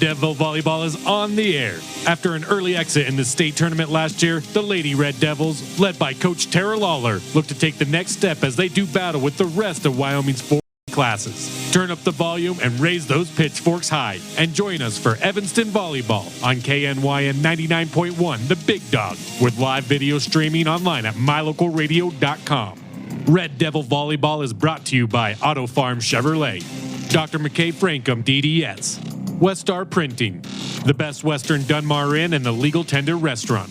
Devil Volleyball is on the air. After an early exit in the state tournament last year, the Lady Red Devils, led by Coach Tara Lawler, look to take the next step as they do battle with the rest of Wyoming's 4 classes. Turn up the volume and raise those pitchforks high. And join us for Evanston Volleyball on KNYN 99.1, The Big Dog, with live video streaming online at mylocalradio.com. Red Devil Volleyball is brought to you by Auto Farm Chevrolet, Dr. McKay Frankum DDS, Westar Printing, the Best Western Dunmar Inn and the Legal Tender Restaurant,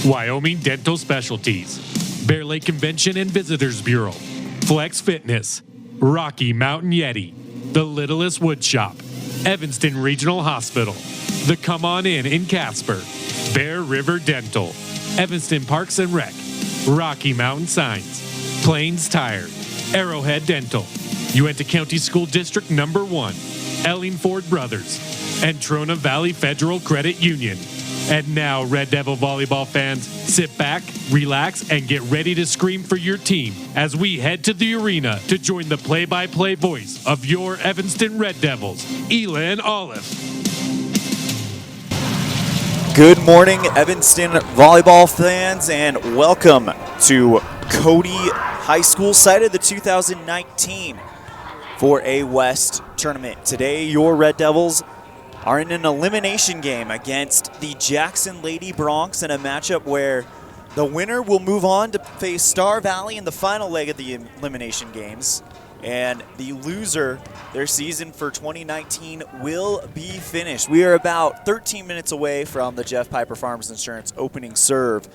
Wyoming Dental Specialties, Bear Lake Convention and Visitors Bureau, Flex Fitness, Rocky Mountain Yeti, The Littlest Wood Shop, Evanston Regional Hospital, The Come On In Casper, Bear River Dental, Evanston Parks and Rec, Rocky Mountain Signs, Plains Tire, Arrowhead Dental, Uinta County School District Number 1, Elling Ford Brothers, and Trona Valley Federal Credit Union. And now, Red Devil Volleyball fans, sit back, relax, and get ready to scream for your team as we head to the arena to join the play-by-play voice of your Evanston Red Devils, ELAN OLLIFF. Good morning, Evanston Volleyball fans, and welcome to CODY High School site of the 2019 4A West tournament. Today, your Red Devils are in an elimination game against the Jackson Lady Broncs in a matchup where the winner will move on to face Star Valley in the final leg of the elimination games, and the loser, their season for 2019, will be finished. We are about 13 minutes away from the Jeff Piper Farms Insurance opening serve.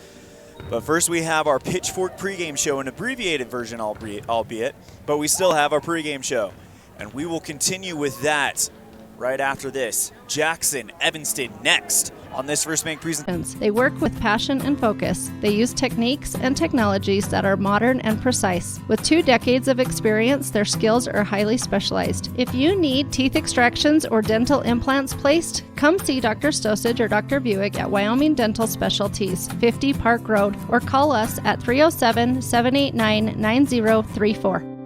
But first we have our Pitchfork pregame show, an abbreviated version albeit, but we still have our pregame show. And we will continue with that right after this. Jackson, Evanston next on this First Bank presentation. They work with passion and focus. They use techniques and technologies that are modern and precise. With 2 decades of experience, their skills are highly specialized. If you need teeth extractions or dental implants placed, come see Dr. Stosage or Dr. Buick at Wyoming Dental Specialties, 50 Park Road, or call us at 307-789-9034.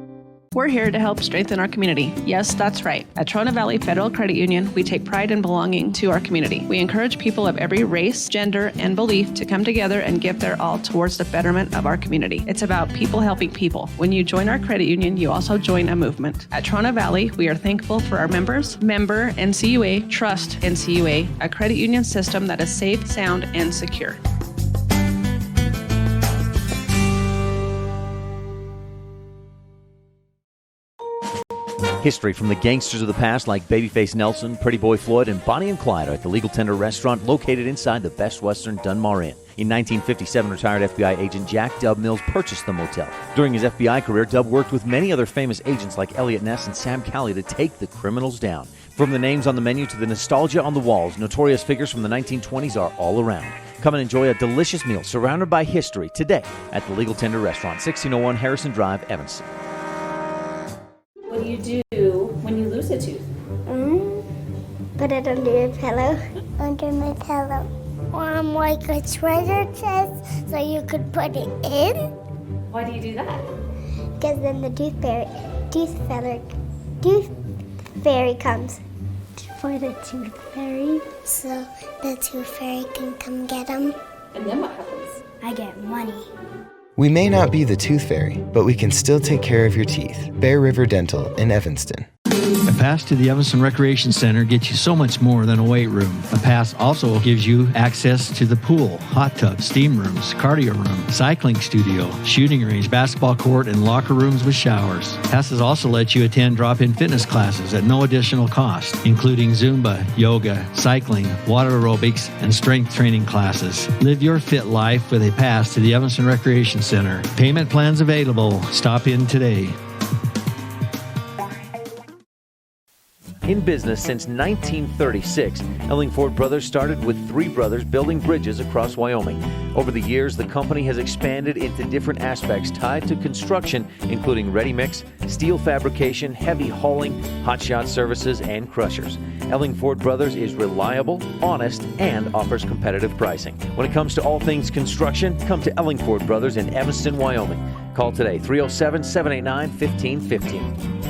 We're here to help strengthen our community. Yes, that's right. At Trona Valley Federal Credit Union, we take pride in belonging to our community. We encourage people of every race, gender, and belief to come together and give their all towards the betterment of our community. It's about people helping people. When you join our credit union, you also join a movement. At Trona Valley, we are thankful for our members, member NCUA, trust NCUA, a credit union system that is safe, sound, and secure. History from the gangsters of the past like Babyface Nelson, Pretty Boy Floyd, and Bonnie and Clyde are at the Legal Tender Restaurant located inside the Best Western Dunmar Inn. In 1957, retired FBI agent Jack Dub Mills purchased the motel. During his FBI career, Dub worked with many other famous agents like Elliot Ness and Sam Calley to take the criminals down. From the names on the menu to the nostalgia on the walls, notorious figures from the 1920s are all around. Come and enjoy a delicious meal surrounded by history today at the Legal Tender Restaurant, 1601 Harrison Drive, Evanston. What do you do when you lose a tooth? Put it under your pillow. Under my pillow. Like a treasure chest so you could put it in. Why do you do that? Because then the tooth fairy comes for the tooth fairy. So the tooth fairy can come get them. And then what happens? I get money. We may not be the tooth fairy, but we can still take care of your teeth. Bear River Dental in Evanston. A pass to the Evanston Recreation Center gets you so much more than a weight room. A pass also gives you access to the pool, hot tub, steam rooms, cardio room, cycling studio, shooting range, basketball court, and locker rooms with showers. Passes also let you attend drop-in fitness classes at no additional cost, including Zumba, yoga, cycling, water aerobics, and strength training classes. Live your fit life with a pass to the Evanston Recreation Center. Payment plans available. Stop in today. In business since 1936, Elling Ford Brothers started with 3 brothers building bridges across Wyoming. Over the years, the company has expanded into different aspects tied to construction, including ready-mix, steel fabrication, heavy hauling, hotshot services, and crushers. Elling Ford Brothers is reliable, honest, and offers competitive pricing. When it comes to all things construction, come to Elling Ford Brothers in Evanston, Wyoming. Call today, 307-789-1515.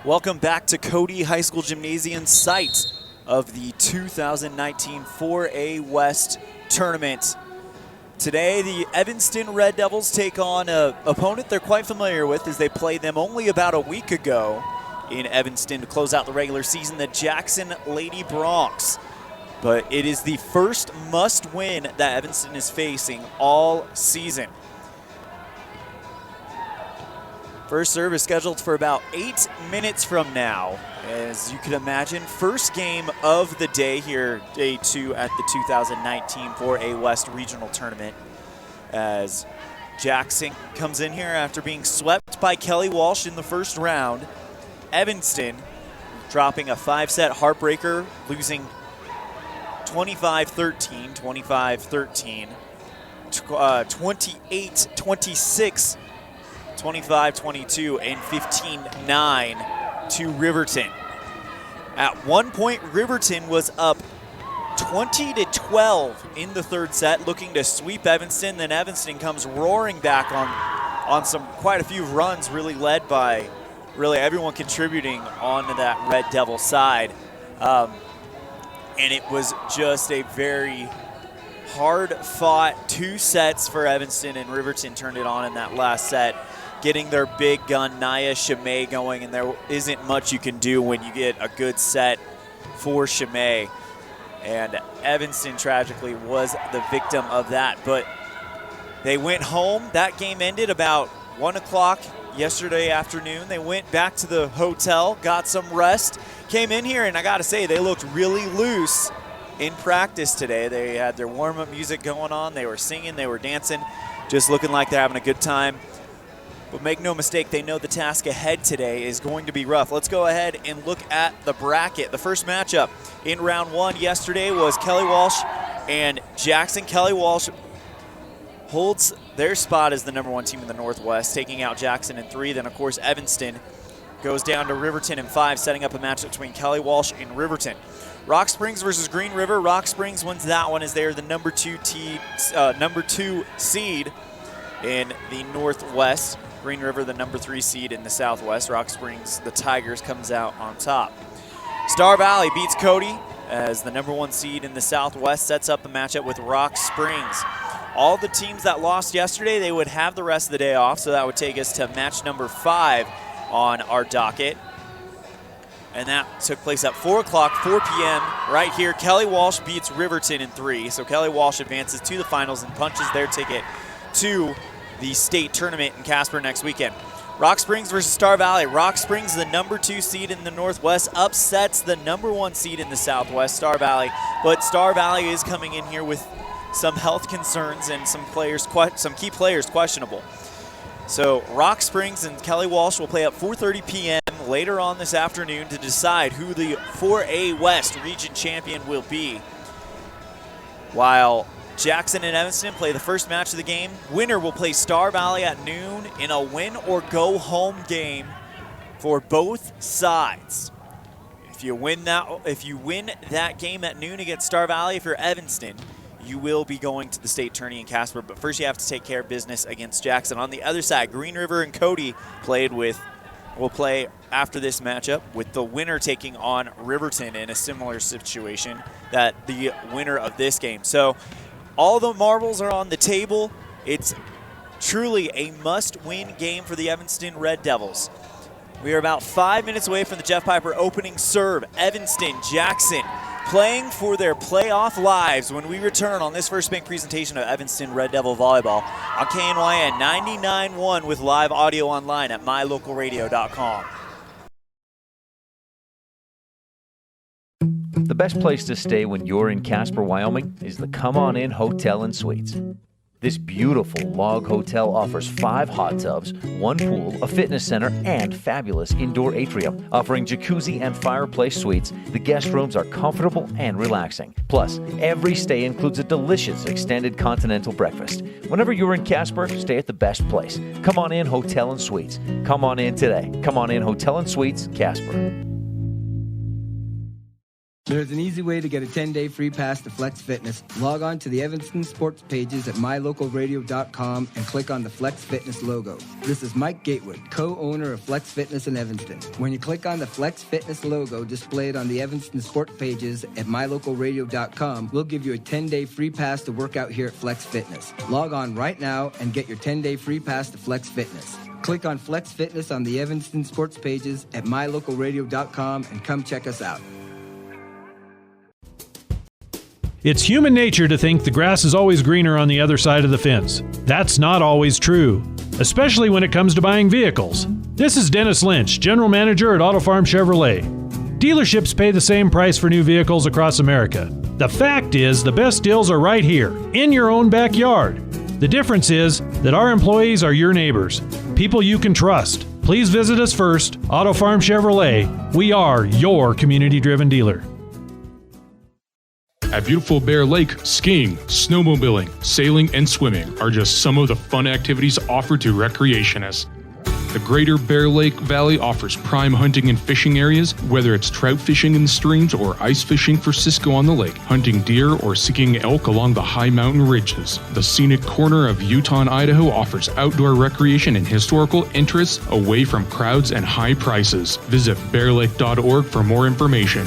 Welcome back to CODY High School Gymnasium, site of the 2019 4A West Tournament. Today, the Evanston Red Devils take on an opponent they're quite familiar with, as they played them only about a week ago in Evanston to close out the regular season, the Jackson Lady Broncs. But it is the first must-win that Evanston is facing all season. First serve is scheduled for about 8 minutes from now. As you can imagine, first game of the day here, day 2 at the 2019 4A West Regional Tournament. As Jackson comes in here after being swept by Kelly Walsh in the first round. Evanston dropping a 5-set heartbreaker, losing 25-13, 25-13, 28-26, 25-22, and 15-9 to Riverton. At one point, Riverton was up 20-12 in the third set, looking to sweep Evanston. Then Evanston comes roaring back on quite a few runs, really led by everyone contributing onto that Red Devil side. And it was just a very hard-fought 2 sets for Evanston, and Riverton turned it on in that last set, getting their big gun, Naya Chimay, going, and there isn't much you can do when you get a good set for Chimay. And Evanston, tragically, was the victim of that. But they went home. That game ended about 1 o'clock yesterday afternoon. They went back to the hotel, got some rest, came in here, and I got to say, they looked really loose in practice today. They had their warm-up music going on. They were singing, they were dancing, just looking like they're having a good time. But make no mistake, they know the task ahead today is going to be rough. Let's go ahead and look at the bracket. The first matchup in round 1 yesterday was Kelly Walsh and Jackson. Kelly Walsh holds their spot as the #1 team in the Northwest, taking out Jackson in 3. Then, of course, Evanston goes down to Riverton in 5, setting up a matchup between Kelly Walsh and Riverton. Rock Springs versus Green River. Rock Springs wins that one as they are the number 2 seed in the Northwest. Green River, the number 3 seed in the Southwest. Rock Springs, the Tigers, comes out on top. Star Valley beats CODY as the number 1 seed in the Southwest, sets up the matchup with Rock Springs. All the teams that lost yesterday, they would have the rest of the day off, so that would take us to match number 5 on our docket. And that took place at 4 o'clock, 4 p.m. right here. Kelly Walsh beats Riverton in 3, so Kelly Walsh advances to the finals and punches their ticket to the state tournament in Casper next weekend. Rock Springs versus Star Valley. Rock Springs, the number 2 seed in the Northwest, upsets the number 1 seed in the Southwest, Star Valley. But Star Valley is coming in here with some health concerns and some key players questionable. So Rock Springs and Kelly Walsh will play at 4:30 p.m. later on this afternoon to decide who the 4A West region champion will be. While Jackson and Evanston play the first match of the game. Winner will play Star Valley at noon in a win-or-go-home game for both sides. If you win that game at noon against Star Valley, if you're Evanston, you will be going to the state tourney in Casper. But first, you have to take care of business against Jackson. On the other side, Green River and CODY will play after this matchup, with the winner taking on Riverton in a similar situation, that the winner of this game. So all the marbles are on the table. It's truly a must-win game for the Evanston Red Devils. We are about 5 minutes away from the Jeff Piper opening serve. Evanston, Jackson playing for their playoff lives when we return on this first bank presentation of Evanston Red Devil Volleyball on KNYN 99.1 with live audio online at mylocalradio.com. The best place to stay when you're in Casper, Wyoming is the Come On In Hotel and Suites. This beautiful log hotel offers 5 hot tubs, 1 pool, a fitness center, and fabulous indoor atrium. Offering jacuzzi and fireplace suites, the guest rooms are comfortable and relaxing. Plus, every stay includes a delicious extended continental breakfast. Whenever you're in Casper, stay at the best place. Come On In Hotel and Suites. Come on in today. Come On In Hotel and Suites, Casper. There's an easy way to get a 10-day free pass to Flex Fitness. Log on to the Evanston Sports pages at mylocalradio.com and click on the Flex Fitness logo. This is Mike Gatewood, co-owner of Flex Fitness in Evanston. When you click on the Flex Fitness logo displayed on the Evanston Sports pages at mylocalradio.com, we'll give you a 10-day free pass to work out here at Flex Fitness. Log on right now and get your 10-day free pass to Flex Fitness. Click on Flex Fitness on the Evanston Sports pages at mylocalradio.com and come check us out. It's human nature to think the grass is always greener on the other side of the fence. That's not always true, especially when it comes to buying vehicles. This is Dennis Lynch, General Manager at Auto Farm Chevrolet. Dealerships pay the same price for new vehicles across America. The fact is, the best deals are right here, in your own backyard. The difference is that our employees are your neighbors, people you can trust. Please visit us first, Auto Farm Chevrolet. We are your community-driven dealer. At beautiful Bear Lake, skiing, snowmobiling, sailing, and swimming are just some of the fun activities offered to recreationists. The Greater Bear Lake Valley offers prime hunting and fishing areas, whether it's trout fishing in the streams or ice fishing for Cisco on the lake, hunting deer or seeking elk along the high mountain ridges. The scenic corner of Utah and Idaho offers outdoor recreation and historical interests away from crowds and high prices. Visit bearlake.org for more information.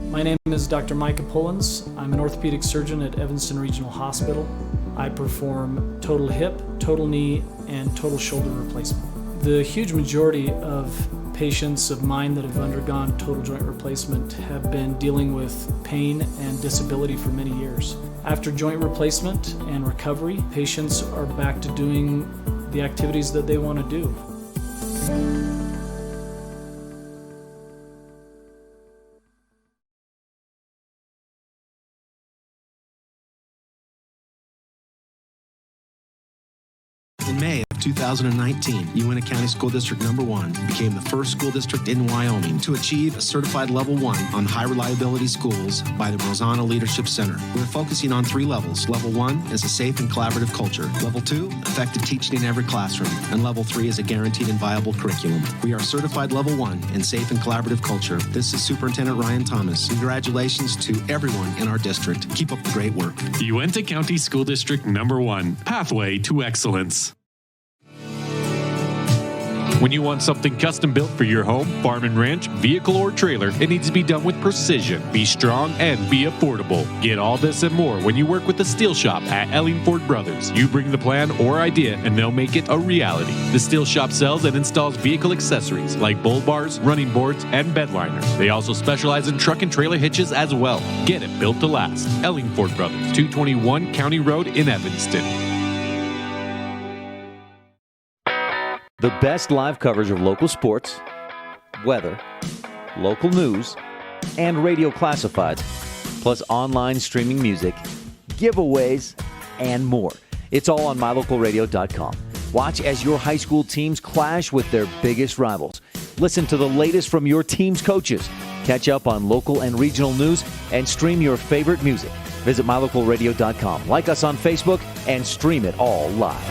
My name is Dr. Micah Pullins. I'm an orthopedic surgeon at Evanston Regional Hospital. I perform total hip, total knee, and total shoulder replacement. The huge majority of patients of mine that have undergone total joint replacement have been dealing with pain and disability for many years. After joint replacement and recovery, patients are back to doing the activities that they want to do. In May of 2019, Uintah County School District Number 1 became the first school district in Wyoming to achieve a certified level 1 on high reliability schools by the Rosanna Leadership Center. We're focusing on 3 levels. Level 1 is a safe and collaborative culture. Level 2, effective teaching in every classroom. And Level 3 is a guaranteed and viable curriculum. We are certified Level 1 in safe and collaborative culture. This is Superintendent Ryan Thomas. Congratulations to everyone in our district. Keep up the great work. Uintah County School District Number 1, Pathway to Excellence. When you want something custom built for your home, farm and ranch, vehicle, or trailer, it needs to be done with precision, be strong, and be affordable. Get all this and more when you work with the Steel Shop at Ellingford Brothers. You bring the plan or idea, and they'll make it a reality. The Steel Shop sells and installs vehicle accessories like bull bars, running boards, and bed liners. They also specialize in truck and trailer hitches as well. Get it built to last. Ellingford Brothers, 221 County Road in Evanston. The best live coverage of local sports, weather, local news, and radio classifieds, plus online streaming music, giveaways, and more. It's all on mylocalradio.com. Watch as your high school teams clash with their biggest rivals. Listen to the latest from your team's coaches. Catch up on local and regional news and stream your favorite music. Visit mylocalradio.com. Like us on Facebook and stream it all live.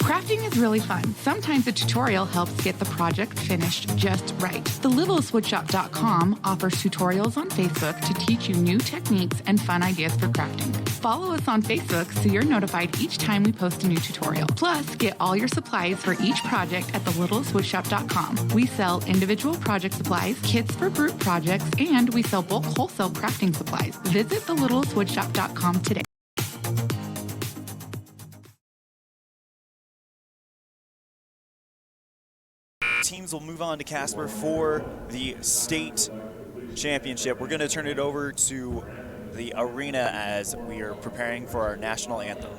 Crafting is really fun. Sometimes a tutorial helps get the project finished just right. TheLittlestWoodShop.com offers tutorials on Facebook to teach you new techniques and fun ideas for crafting. Follow us on Facebook so you're notified each time we post a new tutorial. Plus, get all your supplies for each project at TheLittlestWoodShop.com. We sell individual project supplies, kits for group projects, and we sell bulk wholesale crafting supplies. Visit TheLittlestWoodShop.com today. Teams will move on to Casper for the state championship. We're going to turn it over to the arena as we are preparing for our national anthem.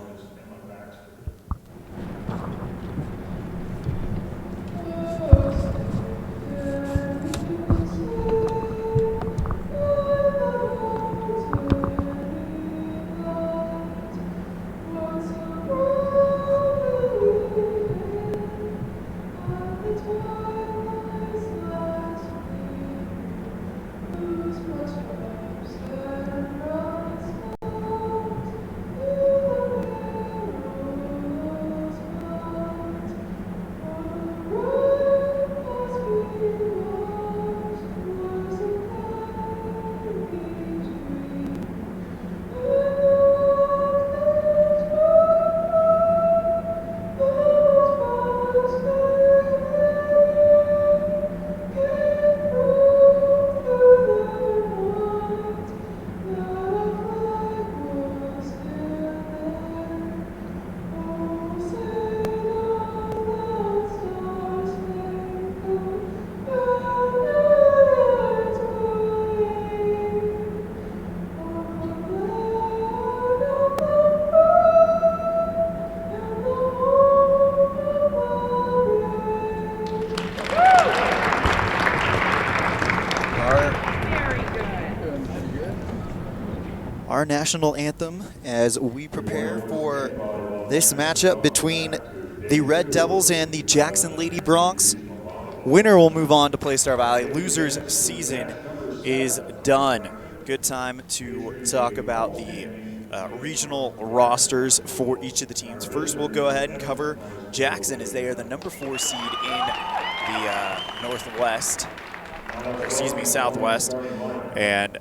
our national anthem as we prepare for this matchup between the Red Devils and the Jackson Lady Broncs. Winner will move on to play Star Valley. Loser's season is done. Good time to talk about the regional rosters for each of the teams. First, we'll go ahead and cover Jackson as they are the number 4 seed in the Southwest, and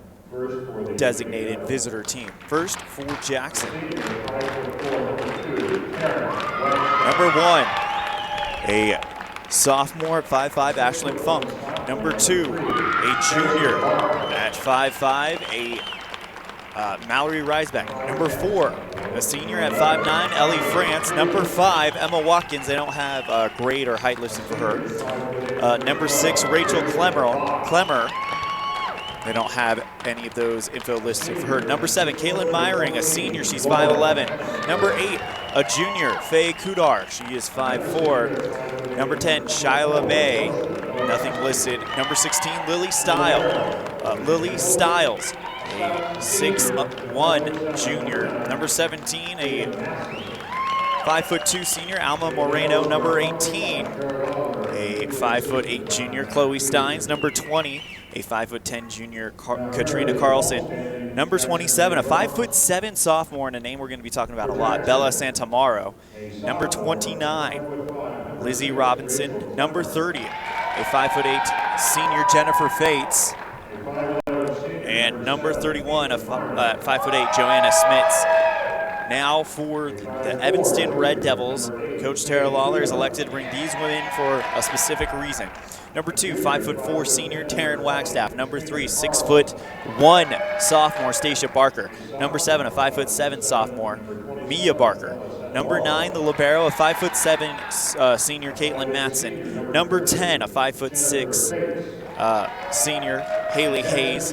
designated visitor team. First for Jackson. Number 1, a sophomore at 5'5", Ashlyn Funk. Number 2, a junior at 5'5", Mallory Reisbeck. Number 4, a senior at 5'9", Ellie France. Number 5, Emma Watkins. They don't have grade or height listed for her. Number 6, Rachel Clemmer. They don't have any of those info listed for her. Number 7, Caitlin Meyering, a senior. She's 5'11". Number 8, a junior, Faye Kudar. She is 5'4". Number 10, Shyla May. Nothing listed. Number 16, Lily Stiles, a 6'1" junior. Number 17, a 5'2" senior, Alma Moreno. Number 18, a 5'8" junior, Chloe Steins. Number 20, a 5'10" junior, Katrina Carlson. Number 27, a 5'7" sophomore, and a name we're going to be talking about a lot, Bella Santamaro. Number 29, Lizzie Robinson. Number 30, a 5'8" senior, Jennifer Fates. And number 31, a 5'8", Joanna Smits. Now for the Evanston Red Devils, Coach Tara Lawler is elected to bring these women for a specific reason. Number 2, 5'4" senior, Taryn Wagstaff. Number 3, 6'1" sophomore, Stacia Barker. Number 7, a 5'7" sophomore, Mia Barker. Number 9, the libero, a 5'7" senior, Caitlin Matson. Number 10, a 5'6" senior, Haley Hayes.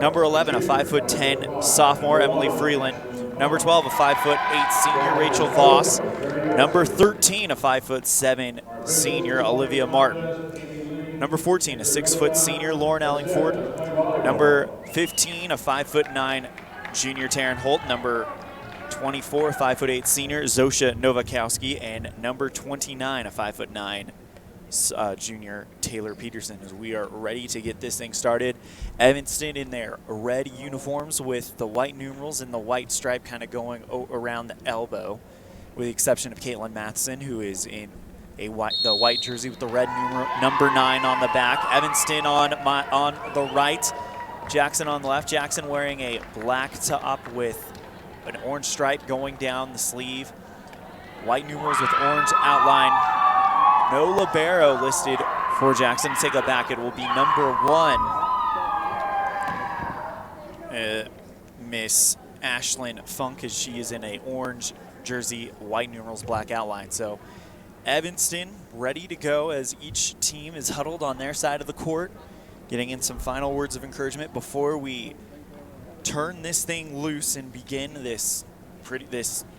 Number 11, a 5'10" sophomore, Emily Freeland. Number 12, a 5'8" senior, Rachel Voss. Number 13, a 5'7" senior, Olivia Martin. Number 14, a 6' senior, Lauren Ellingford. Number 15, a 5'9" junior, Taryn Holt. Number 24, a 5'8" senior, Zosha Novakowski. And number 29, a 5'9" junior, Taylor Peterson, as we are ready to get this thing started. Evanston in their red uniforms with the white numerals and the white stripe kind of going around the elbow, with the exception of Caitlin Matheson, who is in the white jersey with the red number 9 on the back. Evanston on the right, Jackson on the left. Jackson wearing a black top with an orange stripe going down the sleeve. White numerals with orange outline. No libero listed for Jackson. Take it back. It will be number 1, Miss Ashlyn Funk, as she is in a orange jersey, white numerals, black outline. So Evanston ready to go as each team is huddled on their side of the court, getting in some final words of encouragement before we turn this thing loose and begin this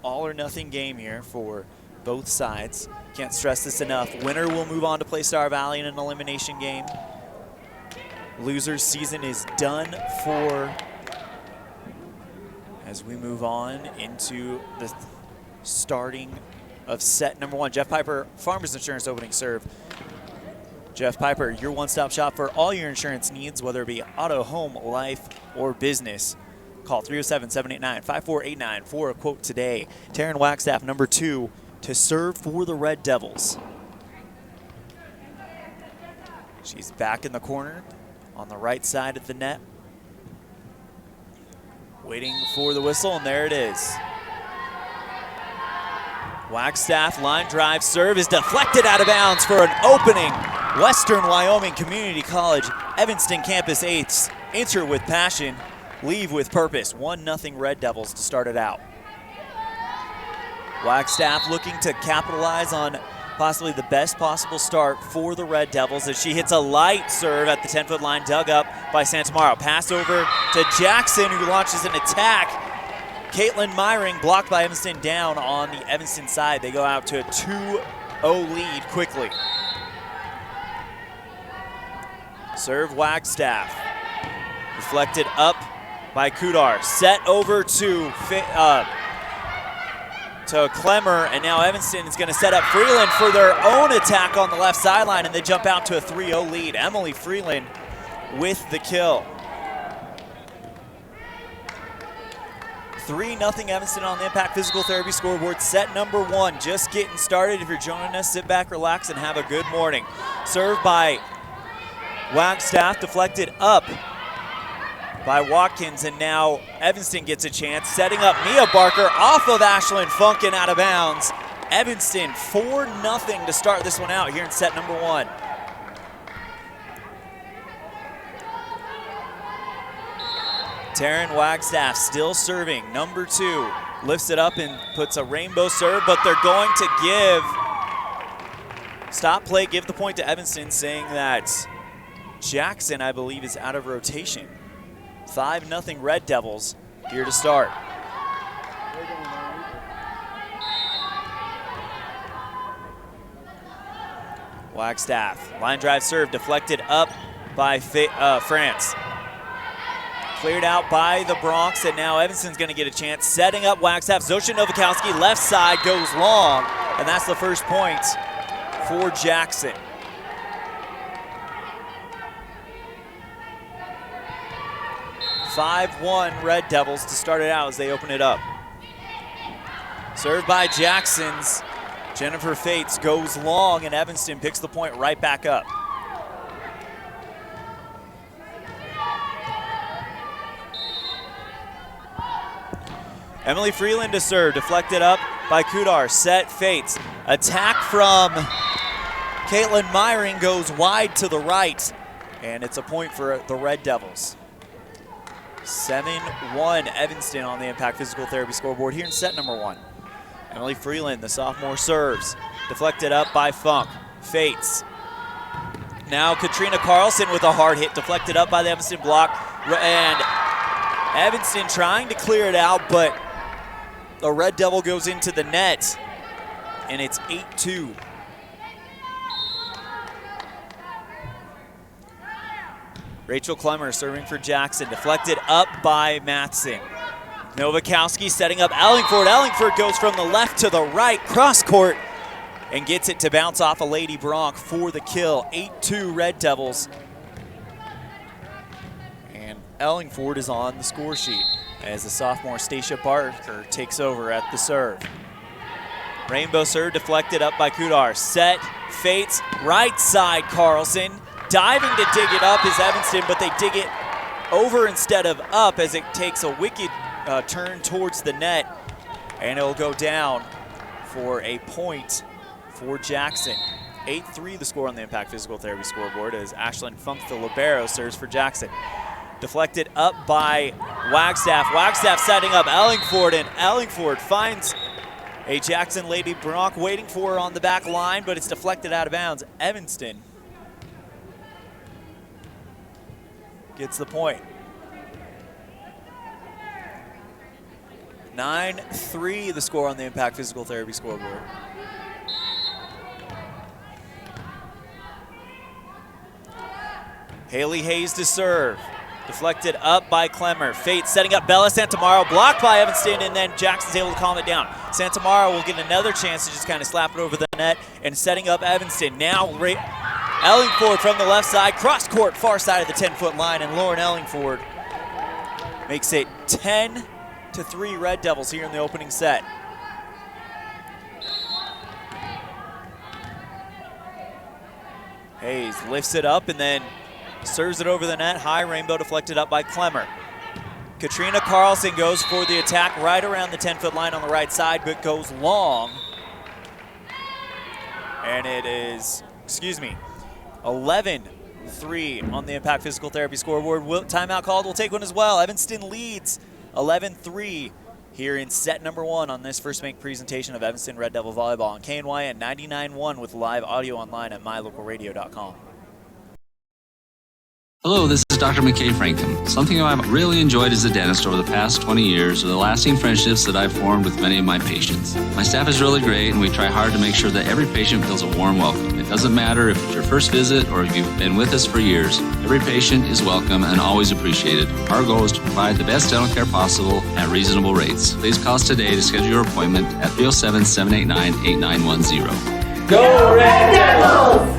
all or nothing game here for both sides. Can't stress this enough. Winner will move on to play Star Valley in an elimination game. Loser's season is done for as we move on into the starting of set number 1. Jeff Piper, Farmers Insurance opening serve. Jeff Piper, your one-stop shop for all your insurance needs, whether it be auto, home, life, or business. Call 307-789-5489 for a quote today. Taryn Wagstaff, number 2, to serve for the Red Devils. She's back in the corner on the right side of the net, waiting for the whistle, and there it is. Wagstaff line drive serve is deflected out of bounds for an opening. Western Wyoming Community College Evanston campus eights enter with passion, leave with purpose. 1-0 Red Devils to start it out. Wagstaff looking to capitalize on possibly the best possible start for the Red Devils as she hits a light serve at the 10-foot line, dug up by Santamaro. Pass over to Jackson, who launches an attack. Caitlin Meyering blocked by Evanston down on the Evanston side. They go out to a 2-0 lead quickly. Serve Wagstaff. Reflected up by Kudar. Set over to Clemmer, and now Evanston is going to set up Freeland for their own attack on the left sideline, and they jump out to a 3-0 lead. Emily Freeland with the kill. 3-0 Evanston on the Impact Physical Therapy scoreboard. Set number 1 just getting started. If you're joining us, sit back, relax, and have a good morning. Served by Wagstaff, deflected up by Watkins, and now Evanston gets a chance, setting up Mia Barker off of Ashlyn Funk and out of bounds. Evanston 4-0 to start this one out here in set number 1. Taryn Wagstaff still serving. Number 2 lifts it up and puts a rainbow serve, but they're going to stop play, give the point to Evanston, saying that Jackson, I believe, is out of rotation. 5-0 Red Devils here to start. Wagstaff, line drive serve, deflected up by France. Cleared out by the Bronx, and now Evanston's going to get a chance. Setting up Wagstaff, Zosha Novakowski, left side goes long, and that's the first point for Jackson. (5-1) Red Devils to start it out as they open it up. Served by Jackson's Jennifer Fates goes long, and Evanston picks the point right back up. Emily Freeland to serve, deflected up by Kudar. Set Fates. Attack from Caitlin Myring goes wide to the right, and it's a point for the Red Devils. 7-1 Evanston on the Impact Physical Therapy scoreboard here in set number 1. Emily Freeland, the sophomore, serves. Deflected up by Funk. Fates. Now Katrina Carlson with a hard hit, deflected up by the Evanston block. And Evanston trying to clear it out, but the Red Devil goes into the net, and it's 8-2. Rachel Clemmer serving for Jackson, deflected up by Matson. Novakowski setting up Ellingford. Ellingford goes from the left to the right, cross court, and gets it to bounce off a Lady Bronc for the kill. 8-2 Red Devils. And Ellingford is on the score sheet as the sophomore Stacia Barker takes over at the serve. Rainbow serve deflected up by Kudar. Set, Fates, right side Carlson. Diving to dig it up is Evanston, but they dig it over instead of up as it takes a wicked turn towards the net, and it'll go down for a point for Jackson. 8-3 the score on the Impact Physical Therapy scoreboard as Ashlyn Funk, the libero, serves for Jackson. Deflected up by Wagstaff. Wagstaff setting up Ellingford, and Ellingford finds a Jackson Lady Bronc waiting for her on the back line, but it's deflected out of bounds. Evanston gets the point. 9-3 the score on the Impact Physical Therapy scoreboard. Haley Hayes to serve. Deflected up by Clemmer. Fate setting up Bella Santamaro, blocked by Evanston, and then Jackson's able to calm it down. Santamaro will get another chance to just kind of slap it over the net, and setting up Evanston. Now Ellingford from the left side, cross court, far side of the 10-foot line, and Lauren Ellingford makes it 10-3 Red Devils here in the opening set. Hayes lifts it up and then serves it over the net. High rainbow deflected up by Clemmer. Katrina Carlson goes for the attack right around the 10-foot line on the right side, but goes long. And it is, 11-3 on the Impact Physical Therapy scoreboard. Timeout called, we'll take one as well. Evanston leads 11-3 here in set number 1 on this First Bank presentation of Evanston Red Devil Volleyball on KNYN 99.1 with live audio online at mylocalradio.com. Hello, this is Dr. McKay Frankham. Something I've really enjoyed as a dentist over the past 20 years are the lasting friendships that I've formed with many of my patients. My staff is really great, and we try hard to make sure that every patient feels a warm welcome. It doesn't matter if it's your first visit or if you've been with us for years. Every patient is welcome and always appreciated. Our goal is to provide the best dental care possible at reasonable rates. Please call us today to schedule your appointment at 307-789-8910. Go Red Devils!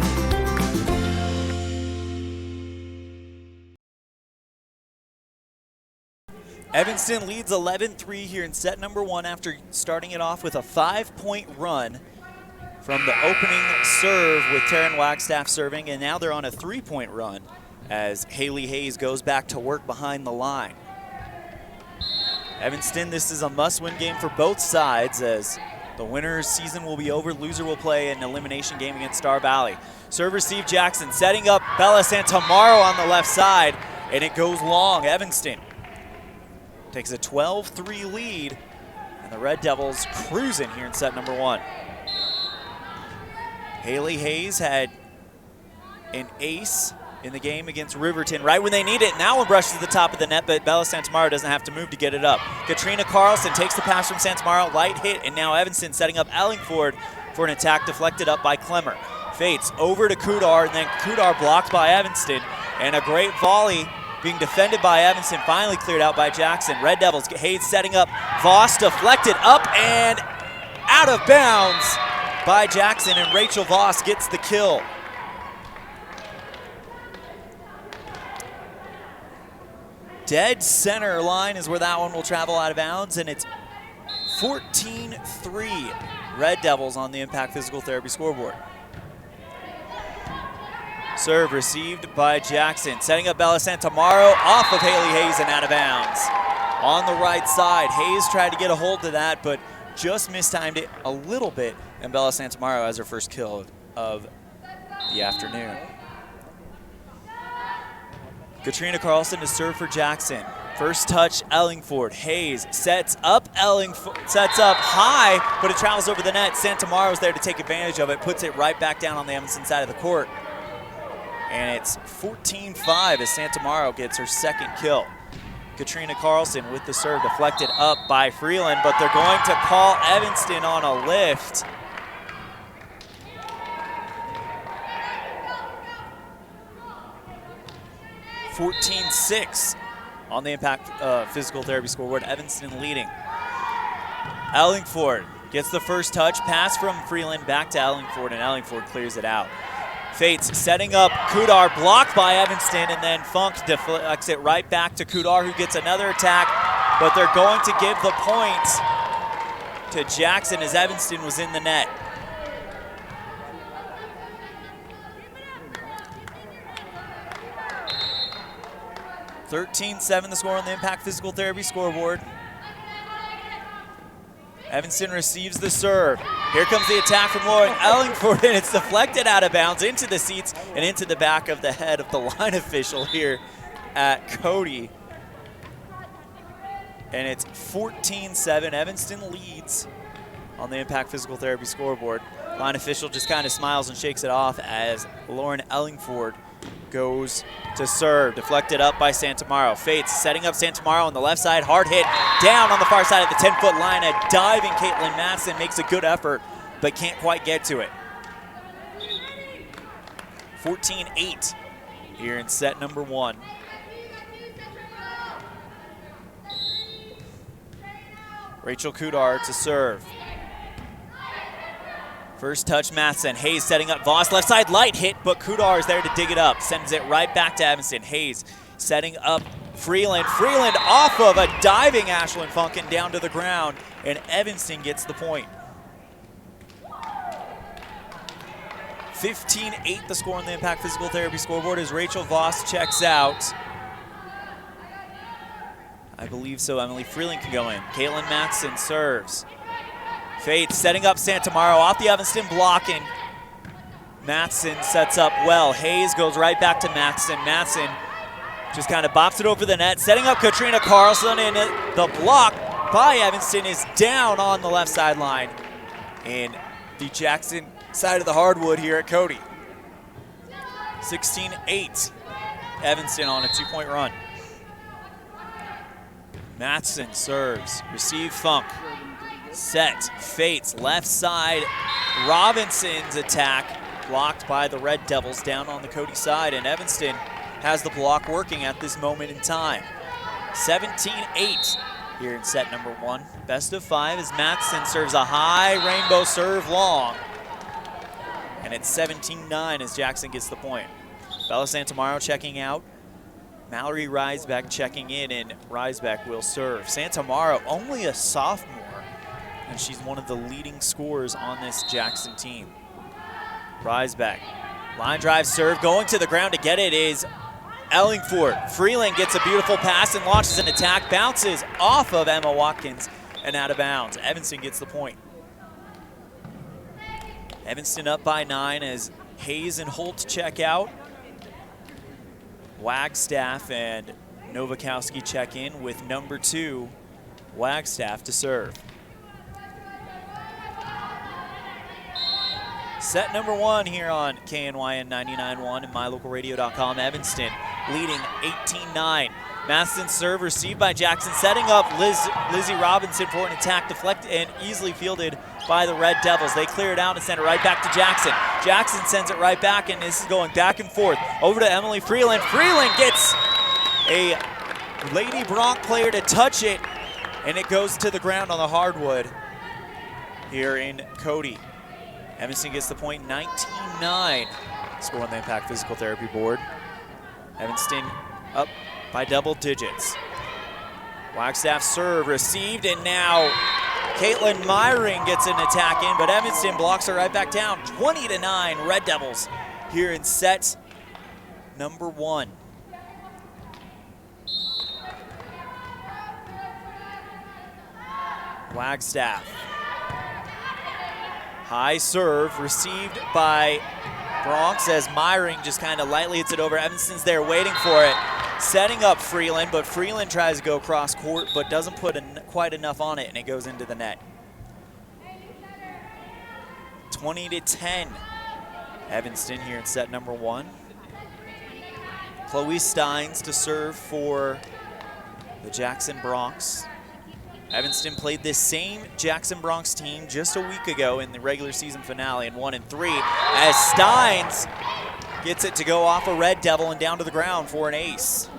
Evanston leads 11-3 here in set number 1 after starting it off with a 5-point run from the opening serve with Taryn Wagstaff serving, and now they're on a 3-point run as Haley Hayes goes back to work behind the line. Evanston, this is a must-win game for both sides as the winner's season will be over. Loser will play an elimination game against Star Valley. Serve receive Jackson, setting up Bella Santamaro on the left side, and it goes long. Evanston takes a 12-3 lead, and the Red Devils cruising here in set number 1. Haley Hayes had an ace in the game against Riverton right when they need it. Now one brushes to the top of the net, but Bella Santamaro doesn't have to move to get it up. Katrina Carlson takes the pass from Santamaro, light hit, and now Evanston setting up Ellingford for an attack deflected up by Clemmer. Fates over to Kudar, and then Kudar blocked by Evanston, and a great volley being defended by Evanston, finally cleared out by Jackson. Red Devils, Hayes setting up, Voss deflected up and out of bounds by Jackson, and Rachel Voss gets the kill. Dead center line is where that one will travel out of bounds, and it's 14-3 Red Devils on the Impact Physical Therapy scoreboard. Serve received by Jackson, setting up Bella Santamaro off of Haley Hayes and out of bounds. On the right side, Hayes tried to get a hold of that, but just mistimed it a little bit, and Bella Santamaro has her first kill of the afternoon. Katrina Carlson to serve for Jackson. First touch, Ellingford. Hayes sets up sets up high, but it travels over the net. Santamaro's there to take advantage of it, puts it right back down on the Evanston side of the court. And it's 14-5 as Santamaro gets her second kill. Katrina Carlson with the serve deflected up by Freeland, but they're going to call Evanston on a lift. (14-6) on the Impact Physical Therapy scoreboard. Evanston leading. Ellingford gets the first touch, pass from Freeland back to Ellingford, and Ellingford clears it out. Fates setting up Kudar, blocked by Evanston, and then Funk deflects it right back to Kudar, who gets another attack, but they're going to give the point to Jackson as Evanston was in the net. (13-7) the score on the Impact Physical Therapy scoreboard. Evanston receives the serve. Here comes the attack from Lauren Ellingford, and it's deflected out of bounds into the seats and into the back of the head of the line official here at CODY. And it's 14-7. Evanston leads on the Impact Physical Therapy scoreboard. Line official just kind of smiles and shakes it off as Lauren Ellingford goes to serve. Deflected up by Santamaro. Fates setting up Santamaro on the left side. Hard hit down on the far side of the 10-foot line. A diving Caitlin Matson makes a good effort, but can't quite get to it. 14-8 here in set number 1. Rachel Kudar to serve. First touch, Matson. Hayes setting up Voss. Left side, light hit, but Kudar is there to dig it up. Sends it right back to Evanston. Hayes setting up Freeland. Freeland off of a diving Ashlyn Funkin down to the ground, and Evanston gets the point. 15-8 the score on the Impact Physical Therapy scoreboard as Rachel Voss checks out. I believe so. Emily Freeland can go in. Caitlin Matson serves. Fates setting up Santamaro off the Evanston block, and Matson sets up well. Hayes goes right back to Matson. Matson just kind of bops it over the net, setting up Katrina Carlson, and the block by Evanston is down on the left sideline. And the Jackson side of the hardwood here at CODY. 16-8. Evanston on a 2-point run. Matheson serves, receive Funk. Set, fates, left side. Robinson's attack blocked by the Red Devils down on the CODY side, and Evanston has the block working at this moment in time. 17-8 here in set number 1. Best of 5 as Matheson serves a high rainbow serve long. And it's 17-9 as Jackson gets the point. Bella Santamaro checking out. Mallory Riesbeck checking in, and Riesbeck will serve. Santamaro, only a sophomore, and she's one of the leading scorers on this Jackson team. Riesbeck, line drive serve, going to the ground to get it is Ellingford. Freeland gets a beautiful pass and launches an attack, bounces off of Emma Watkins and out of bounds. Evanston gets the point. Evanston up by 9 as Hayes and Holt check out. Wagstaff and Novakowski check in with number 2, Wagstaff to serve. Set number 1 here on KNYN 99.1 and mylocalradio.com. Evanston leading 18-9. Matheson serve received by Jackson, setting up Lizzie Robinson for an attack, deflected and easily fielded by the Red Devils. They clear it out and send it right back to Jackson. Jackson sends it right back, and this is going back and forth. Over to Emily Freeland. Freeland gets a Lady Bronx player to touch it, and it goes to the ground on the hardwood here in CODY. Evanston gets the point, 19-9. Score on the Impact Physical Therapy board. Evanston up by double digits. Wagstaff serve received, and now Caitlin Myring gets an attack in, but Evanston blocks her right back down. 20-9 Red Devils here in set number 1. Wagstaff. High serve received by Bronx as Myring just kind of lightly hits it over. Evanston's there waiting for it. Setting up Freeland, but Freeland tries to go cross court but doesn't put quite enough on it, and it goes into the net. 20-10. Evanston here in set number 1. Chloe Steins to serve for the Jackson Bronx. Evanston played this same Jackson Bronx team just a week ago in the regular season finale and won in 3 as Steins gets it to go off a Red Devil and down to the ground for an ace.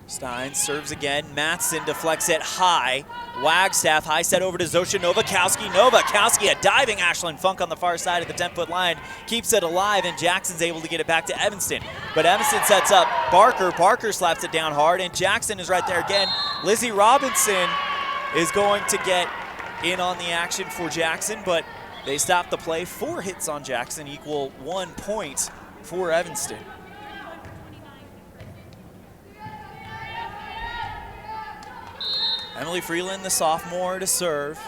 Steins serves again. Matheson deflects it high. Wagstaff high set over to Zosha Novakowski. Novakowski, a diving Ashlyn Funk on the far side of the 10-foot line, keeps it alive, and Jackson's able to get it back to Evanston. But Evanston sets up Barker. Barker slaps it down hard, and Jackson is right there again. Lizzie Robinson is going to get in on the action for Jackson, but they stop the play. 4 hits on Jackson equal 1 point for Evanston. Emily Freeland, the sophomore, to serve.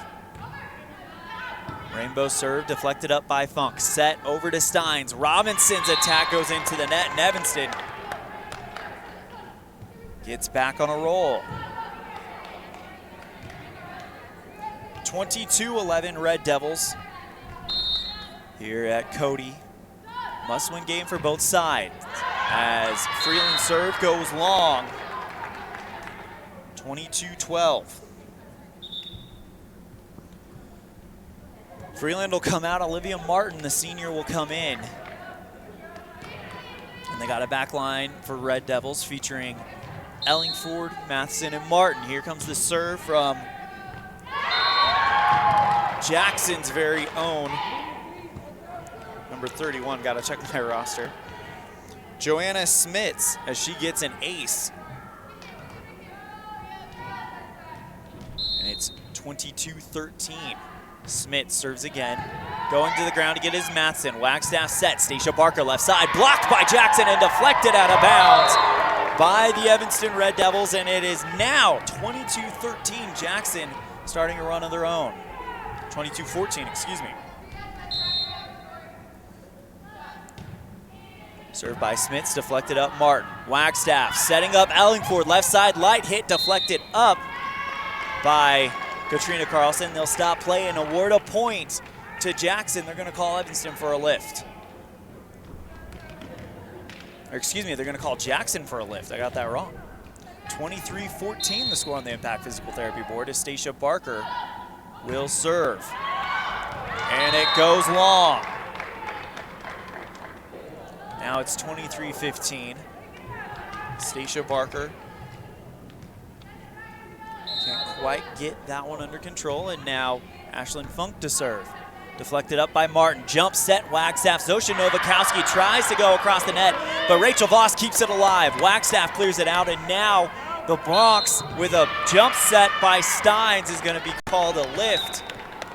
Rainbow serve deflected up by Funk. Set over to Steins. Robinson's attack goes into the net, and Evanston gets back on a roll. 22-11 Red Devils here at CODY. Must-win game for both sides as Freeland's serve goes long. 22-12. Freeland will come out. Olivia Martin, the senior, will come in. And they got a back line for Red Devils featuring Ellingford, Matheson, and Martin. Here comes the serve from Jackson's very own number 31. Got to check my roster. Joanna Smits as she gets an ace. And it's 22-13. Smith serves again. Going to the ground to get his Matheson. Wagstaff set. Stacia Barker left side. Blocked by Jackson and deflected out of bounds by the Evanston Red Devils. And it is now 22-13. Jackson starting a run of their own. 22-14, excuse me. Served by Smits, deflected up Martin. Wagstaff setting up Ellingford. Left side, light hit, deflected up by Katrina Carlson. They'll stop play and award a point to Jackson. They're going to call Evanston for a lift. Or excuse me, they're going to call Jackson for a lift. I got that wrong. 23-14 the score on the Impact Physical Therapy board as Stacia Barker will serve. And it goes long. Now it's 23-15. Stacia Barker can't quite get that one under control, and now Ashlyn Funk to serve. Deflected up by Martin. Jump set, Wagstaff. Zosha Novikowski tries to go across the net, but Rachel Voss keeps it alive. Wagstaff clears it out, and now the Bronx with a jump set by Steins is going to be called a lift.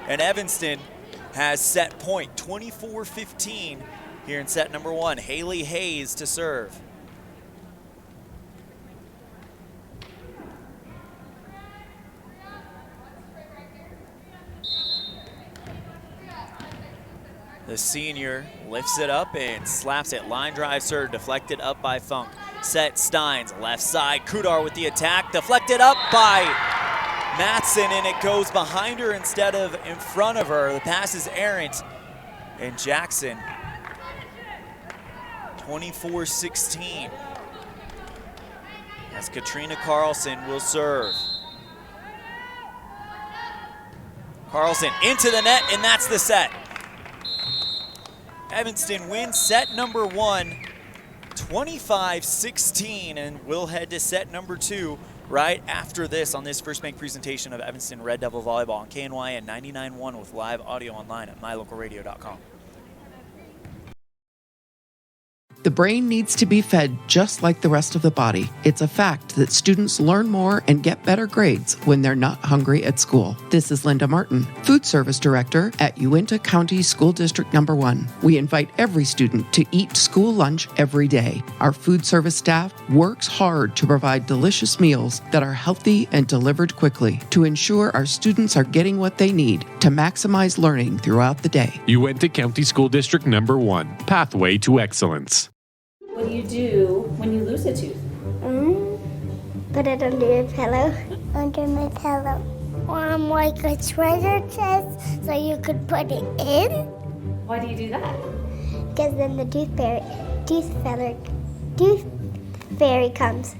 And Evanston has set point, 24-15 here in set number 1. Haley Hayes to serve. The senior lifts it up and slaps it. Line drive serve, deflected up by Funk. Set Steins, left side. Kudar with the attack, deflected up by Matson, and it goes behind her instead of in front of her. The pass is errant, and Jackson, 24-16. As Katrina Carlson will serve. Carlson into the net, and that's the set. Evanston wins set number 1, 25-16, and we'll head to set number 2 right after this on this first bank presentation of Evanston Red Devil Volleyball on KNYN 99.1 with live audio online at mylocalradio.com. The brain needs to be fed just like the rest of the body. It's a fact that students learn more and get better grades when they're not hungry at school. This is Linda Martin, Food Service Director at Uintah County School District Number 1. We invite every student to eat school lunch every day. Our food service staff works hard to provide delicious meals that are healthy and delivered quickly to ensure our students are getting what they need to maximize learning throughout the day. Uintah County School District Number 1, Pathway to Excellence. What do you do when you lose a tooth? Put it under your pillow. Under my pillow. Like a treasure chest so you could put it in. Why do you do that? Because then the tooth fairy comes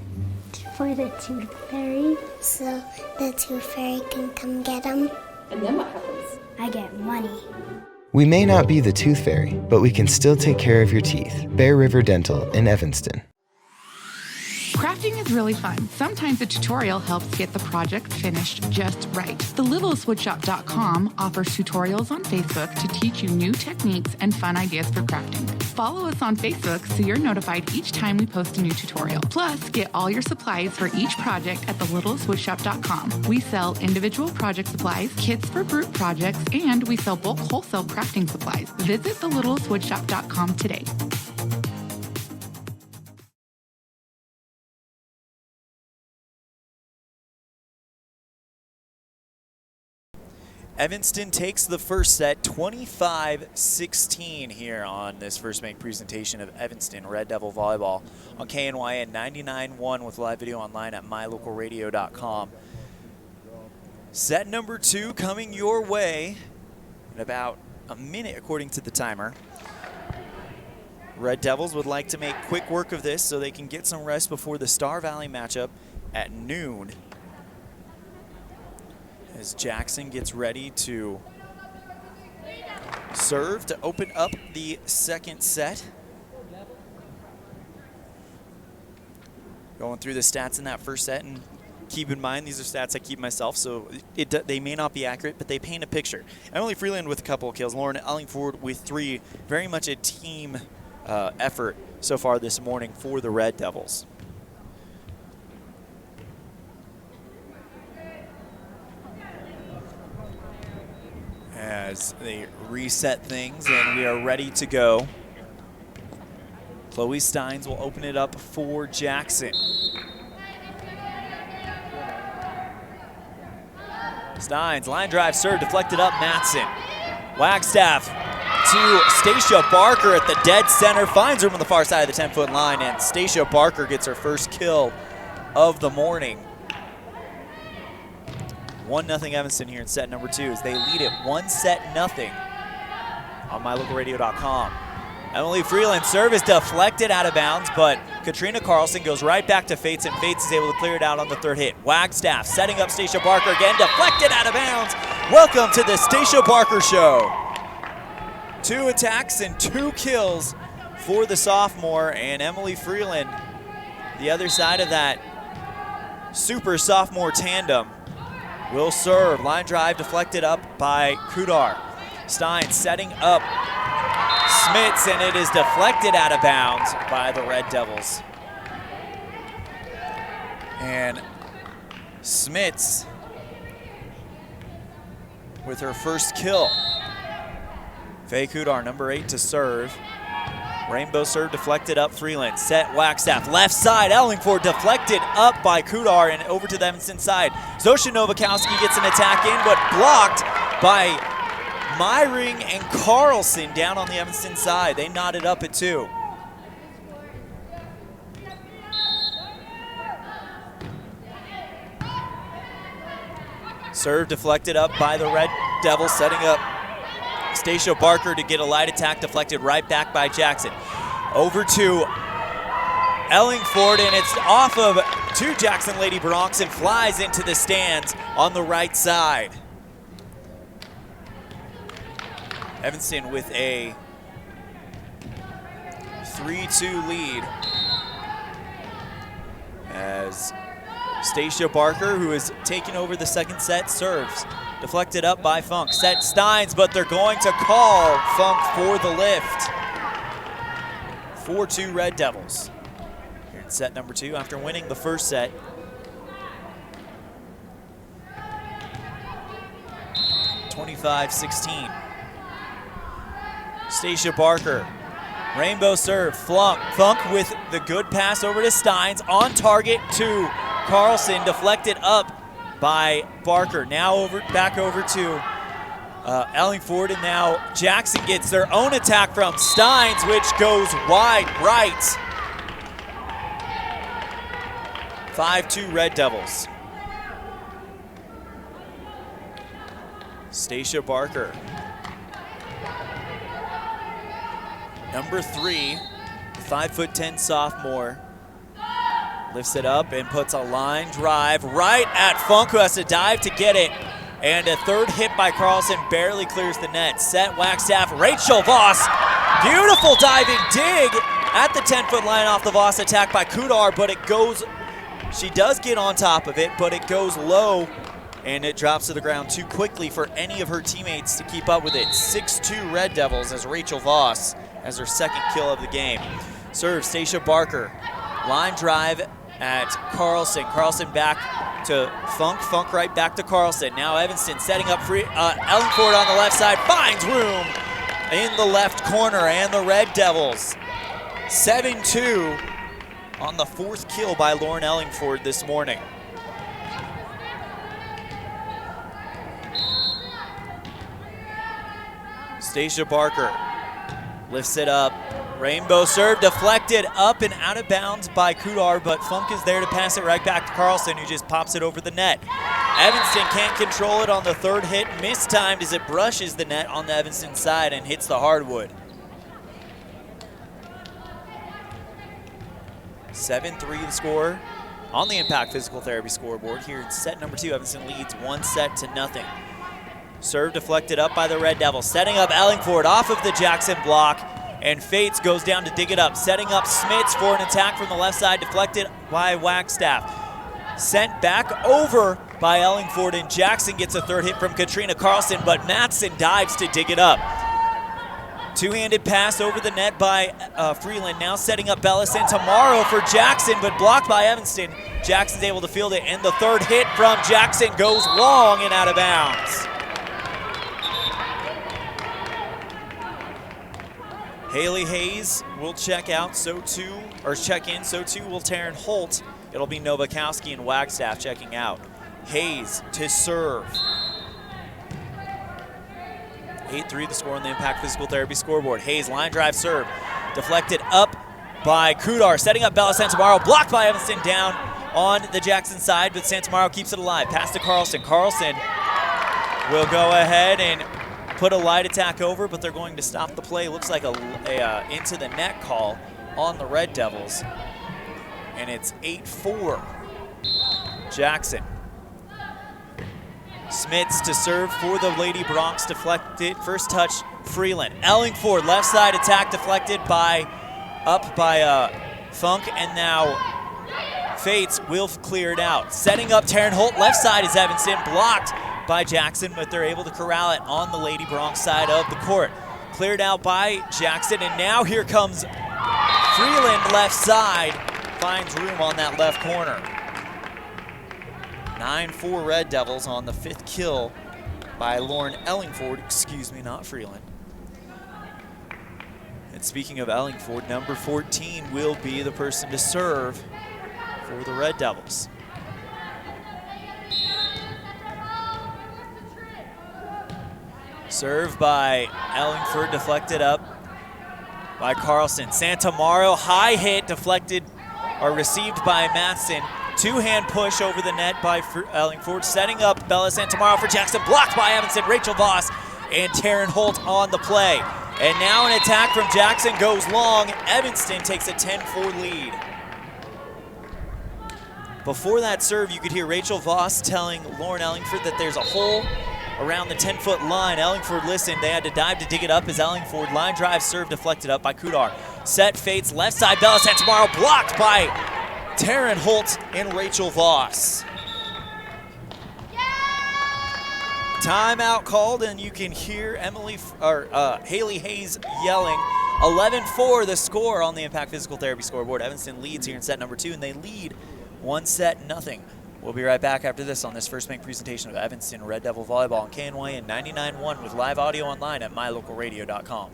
for the tooth fairy. So the tooth fairy can come get them. And then what happens? I get money. We may not be the tooth fairy, but we can still take care of your teeth. Bear River Dental in Evanston. Crafting is really fun. Sometimes a tutorial helps get the project finished just right. TheLittlestWoodShop.com offers tutorials on Facebook to teach you new techniques and fun ideas for crafting. Follow us on Facebook so you're notified each time we post a new tutorial. Plus, get all your supplies for each project at TheLittlestWoodShop.com. We sell individual project supplies, kits for group projects, and we sell bulk wholesale crafting supplies. Visit TheLittlestWoodShop.com today. Evanston takes the first set, 25-16 here on this first bank presentation of Evanston Red Devil Volleyball on KNYN 99.1 with live video online at mylocalradio.com. Set number 2 coming your way in about a minute according to the timer. Red Devils would like to make quick work of this so they can get some rest before the Star Valley matchup at noon. As Jackson gets ready to serve to open up the second set. Going through the stats in that first set, and keep in mind these are stats I keep myself, so they may not be accurate, but they paint a picture. Emily Freeland with a couple of kills, Lauren Ellingford with 3. Very much a team effort so far this morning for the Red Devils. As they reset things and we are ready to go. Chloe Steins will open it up for Jackson. Steins, line drive serve, deflected up, Matson. Wagstaff to Stacia Barker at the dead center, finds her on the far side of the 10-foot line, and Stacia Barker gets her first kill of the morning. 1-0 Evanston here in set number 2 as they lead it 1-0 on mylocalradio.com. Emily Freeland serve is deflected out of bounds, but Katrina Carlson goes right back to Fates, and Fates is able to clear it out on the third hit. Wagstaff setting up Stacia Barker again, deflected out of bounds. Welcome to the Stacia Barker Show. 2 attacks and 2 kills for the sophomore, and Emily Freeland, the other side of that super sophomore tandem, will serve. Line drive deflected up by Kudar. Stein setting up Smits, and it is deflected out of bounds by the Red Devils. And Smits with her first kill. Faye Kudar, number 8 to serve. Rainbow serve deflected up Freeland. Set Wagstaff left side. Ellingford deflected up by Kudar and over to the Evanston side. Zosha Novakowski gets an attack in, but blocked by Myring and Carlson down on the Evanston side. They knotted up at 2. Serve deflected up by the Red Devils, setting up Stacia Barker to get a light attack, deflected right back by Jackson. Over to Ellingford, and it's off of 2 Jackson Lady Bronx and flies into the stands on the right side. Evanston with a 3-2 lead as Stacia Barker, who is taking over the second set, serves. Deflected up by Funk. Set Steins, but they're going to call Funk for the lift. 4-2 Red Devils. Here in set number 2 after winning the first set. (25-16). Stacia Barker. Rainbow serve. Funk with the good pass over to Steins. On target to Carlson. Deflected up by Barker. Now back over to Ellingford, and now Jackson gets their own attack from Steins, which goes wide right. 5-2 Red Devils. Stacia Barker. Number 3, 5'10" sophomore. Lifts it up and puts a line drive right at Funk, who has to dive to get it. And a third hit by Carlson barely clears the net. Set Wagstaff, Rachel Voss. Beautiful diving dig at the 10-foot line off the Voss attack by Kudar, but it goes, she does get on top of it, but it goes low and it drops to the ground too quickly for any of her teammates to keep up with it. 6-2 Red Devils as Rachel Voss has her second kill of the game. Serve Stacia Barker. Line drive at Carlson. Carlson back to Funk. Funk right back to Carlson. Now Evanston setting up free. Ellingford on the left side finds room in the left corner, and the Red Devils 7-2 on the 4th kill by Lauren Ellingford this morning. Stacia Barker lifts it up. Rainbow serve deflected up and out of bounds by Kudar, but Funk is there to pass it right back to Carlson, who just pops it over the net. Evanston can't control it on the third hit, mistimed as it brushes the net on the Evanston side and hits the hardwood. 7-3 the score on the Impact Physical Therapy scoreboard. Here in set number 2, Evanston leads 1-0. Serve deflected up by the Red Devils, setting up Ellingford off of the Jackson block. And Fates goes down to dig it up, setting up Smits for an attack from the left side, deflected by Wagstaff. Sent back over by Ellingford, and Jackson gets a third hit from Katrina Carlson, but Matson dives to dig it up. Two-handed pass over the net by Freeland, now setting up Bella Santamaro for Jackson, but blocked by Evanston. Jackson's able to field it, and the third hit from Jackson goes long and out of bounds. Haley Hayes will check out, so too will Taryn Holt. It'll be Novakowski and Wagstaff checking out. Hayes to serve. 8-3 the score on the Impact Physical Therapy scoreboard. Hayes line drive serve. Deflected up by Kudar, setting up Bella Santamaro, blocked by Evanston down on the Jackson side, but Santamaro keeps it alive. Pass to Carlson. Carlson will go ahead and put a light attack over, but they're going to stop the play. Looks like a into the net call on the Red Devils. And it's 8-4. Jackson. Smits to serve for the Lady Bronx, deflected. First touch, Freeland. Ellingford, left side attack deflected up by Funk, and now Fates will clear it out. Setting up Taryn Holt, left side is Evanston, blocked by Jackson, but they're able to corral it on the Lady Bronx side of the court. Cleared out by Jackson, and now here comes Freeland, left side, finds room on that left corner. 9-4 Red Devils on the 5th kill by Lauren Ellingford, excuse me, not Freeland. And speaking of Ellingford, number 14 will be the person to serve for the Red Devils. Serve by Ellingford, deflected up by Carlson. Santamaro, high hit, deflected or received by Matson. Two-hand push over the net by Ellingford, setting up Bella Santamaro for Jackson, blocked by Evanston. Rachel Voss and Taryn Holt on the play. And now an attack from Jackson goes long. Evanston takes a 10-4 lead. Before that serve, you could hear Rachel Voss telling Lauren Ellingford that there's a hole around the 10-foot line. Ellingford listened. They had to dive to dig it up as Ellingford line drive serve deflected up by Kudar. Set Fates left side. Bella Santamaro blocked by Taryn Holt and Rachel Voss. Timeout called, and you can hear Haley Hayes yelling. 11-4 the score on the Impact Physical Therapy scoreboard. Evanston leads here in set number 2, and they lead 1-0. We'll be right back after this on this First Bank presentation of Evanston Red Devil Volleyball on KNYN 99.1 with live audio online at mylocalradio.com.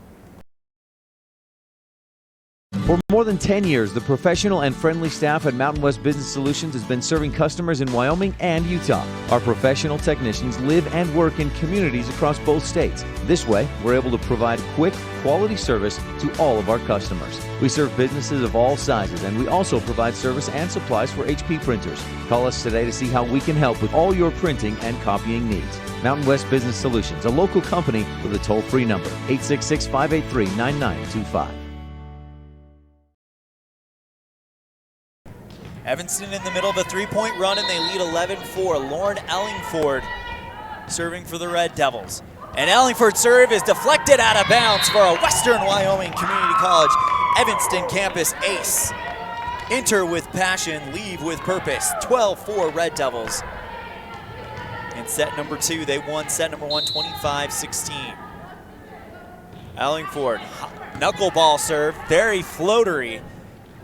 For more than 10 years, the professional and friendly staff at Mountain West Business Solutions has been serving customers in Wyoming and Utah. Our professional technicians live and work in communities across both states. This way, we're able to provide quick, quality service to all of our customers. We serve businesses of all sizes, and we also provide service and supplies for HP printers. Call us today to see how we can help with all your printing and copying needs. Mountain West Business Solutions, a local company with a toll-free number, 866-583-9925. Evanston in the middle of a 3-point run, and they lead 11-4. Lauren Ellingford serving for the Red Devils. And Ellingford's serve is deflected out of bounds for a Western Wyoming Community College Evanston campus ace. Enter with passion, leave with purpose. 12-4 Red Devils. In set number 2, they won set number 1, 25-16. Ellingford, knuckleball serve, very floatery.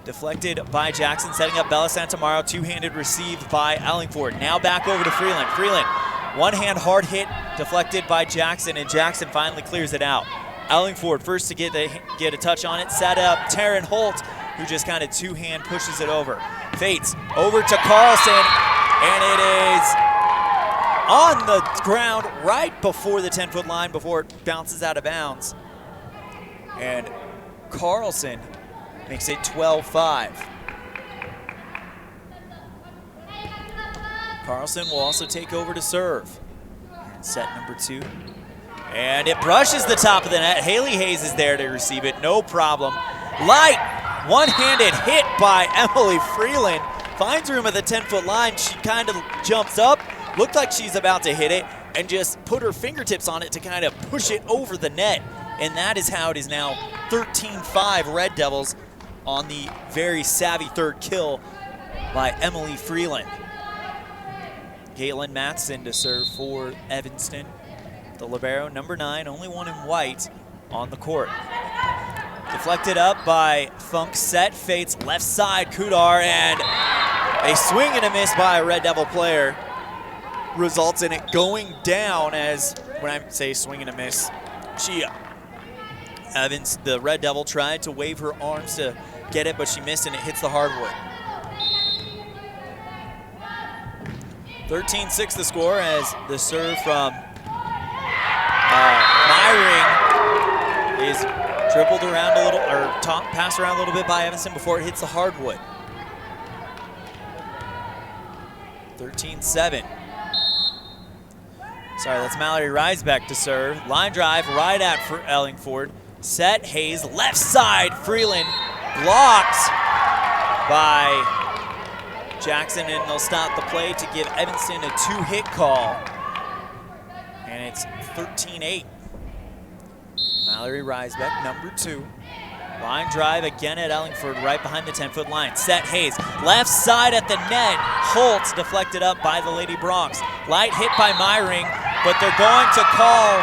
Deflected by Jackson, setting up Bella Santamaro. Two-handed received by Ellingford. Now back over to Freeland. Freeland, one-hand hard hit, deflected by Jackson, and Jackson finally clears it out. Ellingford first to get a touch on it, set up Taryn Holt, who just kind of two-hand pushes it over. Fates over to Carlson, and it is on the ground right before the 10-foot line before it bounces out of bounds. And Carlson makes it 12-5. Carlson will also take over to serve in set number 2. And it brushes the top of the net. Haley Hayes is there to receive it, no problem. Light, one-handed hit by Emily Freeland. Finds room at the 10-foot line. She kind of jumps up, looked like she's about to hit it, and just put her fingertips on it to kind of push it over the net. And that is how it is now 13-5 Red Devils on the very savvy third kill by Emily Freeland. Caitlin Matson to serve for Evanston. The libero, number 9, only one in white on the court. Deflected up by Funk, set Fates left side, Kudar, and a swing and a miss by a Red Devil player results in it going down. As when I say swing and a miss, Evans, the Red Devil, tried to wave her arms to get it, but she missed, and it hits the hardwood. 13-6 the score, as the serve from Myring is dribbled around a little, or passed around a little bit by Evanston before it hits the hardwood. 13-7. Sorry, that's Mallory Risebeck to serve. Line drive right at Ellingford. Set, Hayes, left side, Freeland blocked by Jackson, and they'll stop the play to give Evanston a 2-hit call. And it's 13-8. Mallory Risebeck, number 2. Line drive again at Ellingford, right behind the 10-foot line. Set, Hayes, left side at the net. Holtz deflected up by the Lady Bronx. Light hit by Myring, but they're going to call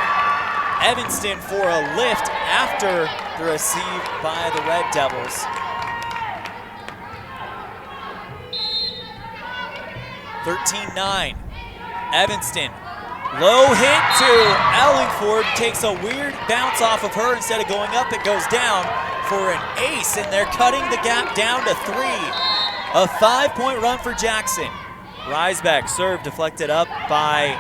Evanston for a lift after the receive by the Red Devils. (13-9). Evanston. Low hit to Ellingford, takes a weird bounce off of her. Instead of going up, it goes down for an ace, and they're cutting the gap down to 3. A 5-point run for Jackson. Risebeck serve deflected up by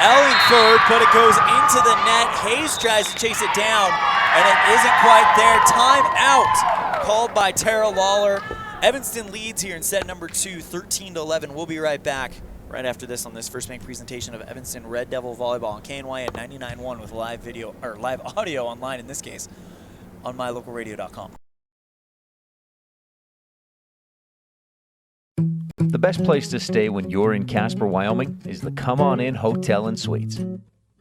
Ellingford, but it goes into the net. Hayes tries to chase it down, and it isn't quite there. Timeout called by Tara Lawler. Evanston leads here in set number 2, 13-11. We'll be right back right after this on this First Bank presentation of Evanston Red Devil Volleyball on KNYN 99.1 with live video, or live audio online in this case, on mylocalradio.com. The best place to stay when you're in Casper, Wyoming is the Come On In Hotel and Suites.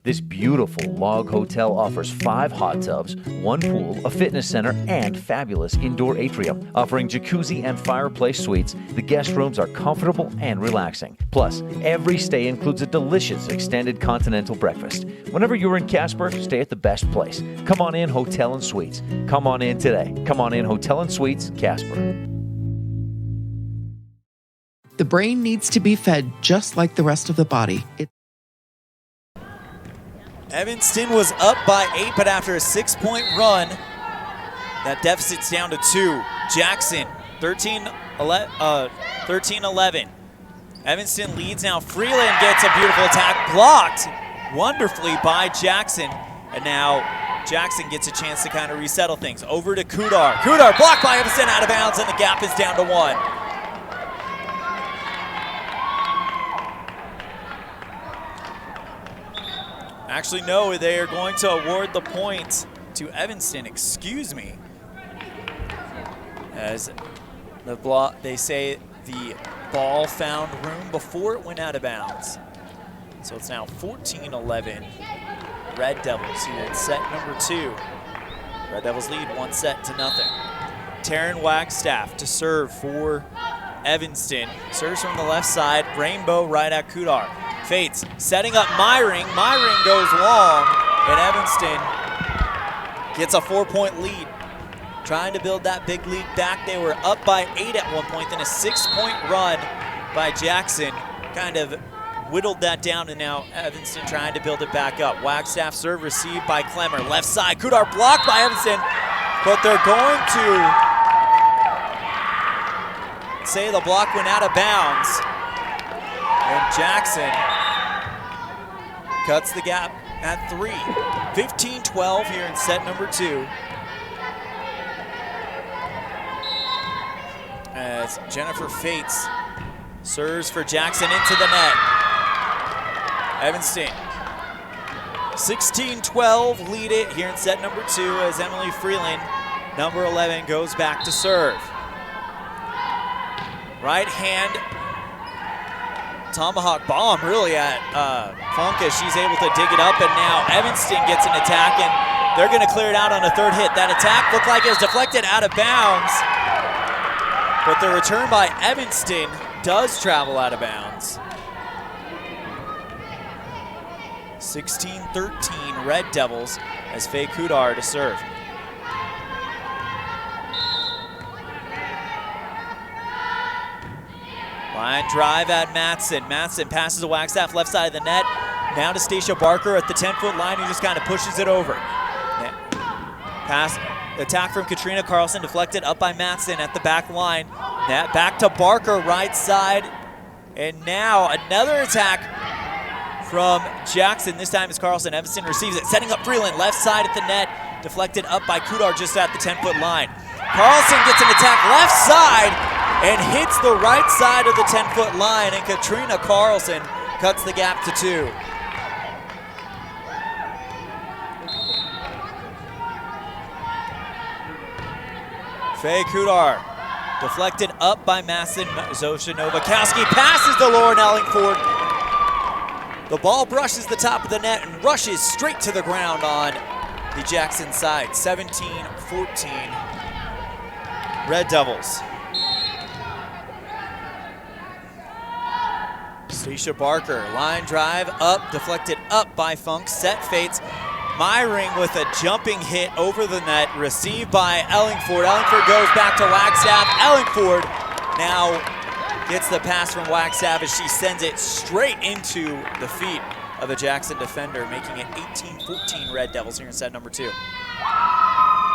This beautiful log hotel offers 5 hot tubs, 1 pool, a fitness center, and fabulous indoor atrium. Offering jacuzzi and fireplace suites, the guest rooms are comfortable and relaxing. Plus, every stay includes a delicious extended continental breakfast. Whenever you're in Casper, stay at the best place. Come On In Hotel and Suites. Come on in today. Come On In Hotel and Suites, Casper. The brain needs to be fed just like the rest of the body. Evanston was up by 8, but after a 6-point run, that deficit's down to 2. Jackson, 13-11. Evanston leads now. Freeland gets a beautiful attack, blocked wonderfully by Jackson. And now Jackson gets a chance to kind of resettle things. Over to Kudar. Kudar blocked by Evanston, out of bounds, and the gap is down to 1. Actually, no, they are going to award the point to Evanston, excuse me. As the block, they say the ball found room before it went out of bounds. So it's now 14-11. Red Devils here in set number 2. Red Devils lead 1-0. Taryn Wagstaff to serve for Evanston. Serves from the left side, Rainbow right at Kudar. Fates setting up Myring. Myring goes long, and Evanston gets a 4-point lead. Trying to build that big lead back. They were up by 8 at one point, then a 6-point run by Jackson kind of whittled that down, and now Evanston trying to build it back up. Wagstaff serve received by Clemmer. Left side, Kudar blocked by Evanston, but they're going to say the block went out of bounds. And Jackson cuts the gap at 3. 15-12 here in set number 2. As Jennifer Fates serves for Jackson into the net. Evanston 16-12 lead it here in set number 2 as Emily Freeland, number 11, goes back to serve. Right hand tomahawk bomb really at Funk as she's able to dig it up, and now Evanston gets an attack, and they're going to clear it out on a 3rd hit. That attack looked like it was deflected out of bounds, but the return by Evanston does travel out of bounds. 16-13 Red Devils as Faye Kudar to serve. Line drive at Matson. Matson passes to Wagstaff, left side of the net. Now to Stacia Barker at the 10-foot line, who just kind of pushes it over. Pass, attack from Katrina Carlson, deflected up by Matson at the back line. That back to Barker, right side. And now another attack from Jackson. This time it's Carlson. Evanston receives it, setting up Freeland, left side at the net. Deflected up by Kudar just at the 10-foot line. Carlson gets an attack left side and hits the right side of the 10-foot line, and Katrina Carlson cuts the gap to 2. Faye Kudar deflected up by Masson. Zosha Novakowski passes to Lauren Ellingford. The ball brushes the top of the net and rushes straight to the ground on the Jackson side. 17-14 Red Devils. Stacia Barker, line drive up, deflected up by Funk, set Fates. Myring with a jumping hit over the net, received by Ellingford. Ellingford goes back to Wagstaff. Ellingford now gets the pass from Wagstaff as she sends it straight into the feet of a Jackson defender, making it 18-14 Red Devils here in set number 2.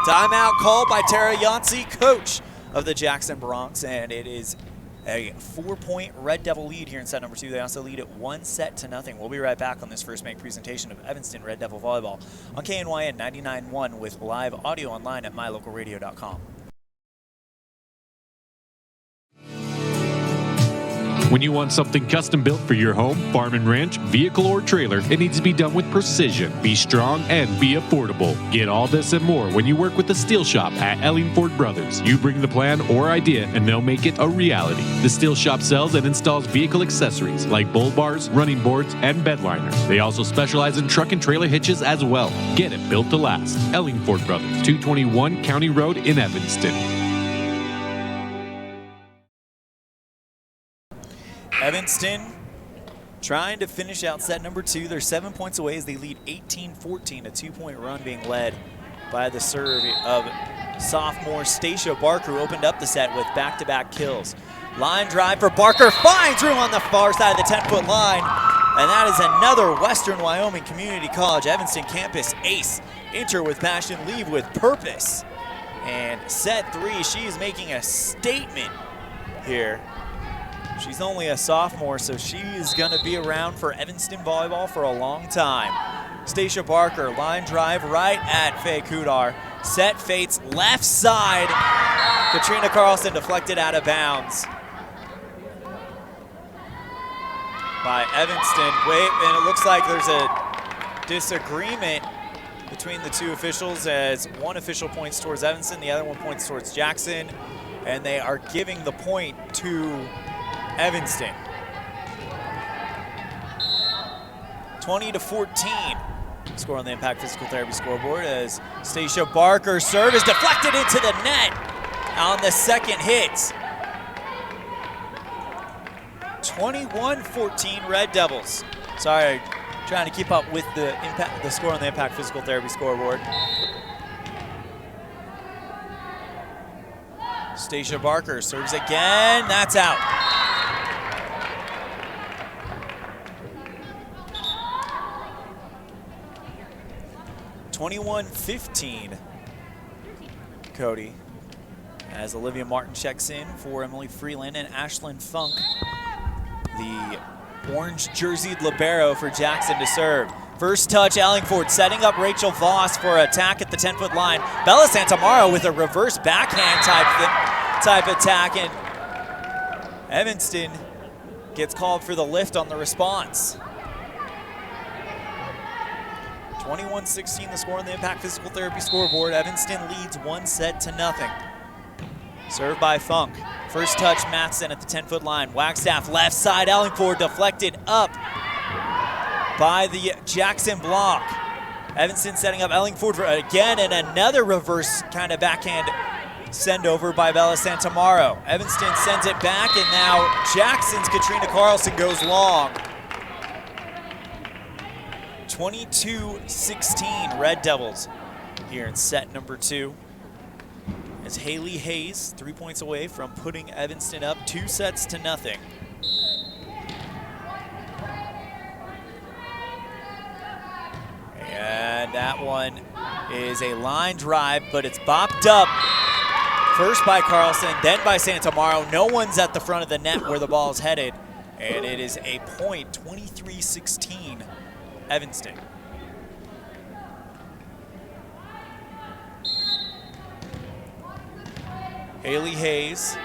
Timeout called by Tara Yancey, coach of the Jackson Bronx, and it is a 4-point Red Devil lead here in set number 2. They also lead it 1-0. We'll be right back on this first make presentation of Evanston Red Devil Volleyball on KNYN 99.1 with live audio online at mylocalradio.com. When you want something custom built for your home, farm and ranch, vehicle, or trailer, it needs to be done with precision, be strong, and be affordable. Get all this and more when you work with the Steel Shop at Ellingford Brothers. You bring the plan or idea, and they'll make it a reality. The Steel Shop sells and installs vehicle accessories like bull bars, running boards, and bed liners. They also specialize in truck and trailer hitches as well. Get it built to last. Ellingford Brothers, 221 County Road in Evanston. Evanston trying to finish out set number 2. They're 7 points away as they lead 18-14, a 2-point run being led by the serve of sophomore Stacia Barker, who opened up the set with back-to-back kills. Line drive for Barker, finds room on the far side of the 10-foot line, and that is another Western Wyoming Community College Evanston campus ace. Enter with passion, leave with purpose. And set 3, she is making a statement here. She's only a sophomore, so she is going to be around for Evanston volleyball for a long time. Stacia Barker, line drive right at Faye Kudar. Set Fates left side. Katrina Carlson deflected out of bounds by Evanston. Wait, and it looks like there's a disagreement between the two officials as one official points towards Evanston, the other one points towards Jackson, and they are giving the point to Evanston. 20-14. Score on the Impact Physical Therapy scoreboard as Stacia Barker's serve is deflected into the net on the second hit. 21-14 Red Devils. Sorry, trying to keep up with the score on the Impact Physical Therapy scoreboard. Stacia Barker serves again, that's out. (21-15) Cody, as Olivia Martin checks in for Emily Freeland and Ashlyn Funk, the orange-jerseyed libero for Jackson to serve. First touch, Ellingford setting up Rachel Voss for attack at the 10-foot line. Bella Santamaro with a reverse backhand type attack, and Evanston gets called for the lift on the response. 21-16 the score on the Impact Physical Therapy scoreboard. Evanston leads 1-0. Served by Funk. First touch, Matheson at the 10-foot line. Wagstaff left side, Ellingford deflected up by the Jackson block. Evanston setting up Ellingford for again, and another reverse kind of backhand send over by Bella Santamaro. Evanston sends it back, and now Jackson's Katrina Carlson goes long. 22-16 Red Devils here in set number 2. As Haley Hayes, 3 points away from putting Evanston up 2-0. And that one is a line drive, but it's bopped up. First by Carlson, then by Santamaro. No one's at the front of the net where the ball is headed. And it is a point, 23-16. Evanston. Haley Hayes.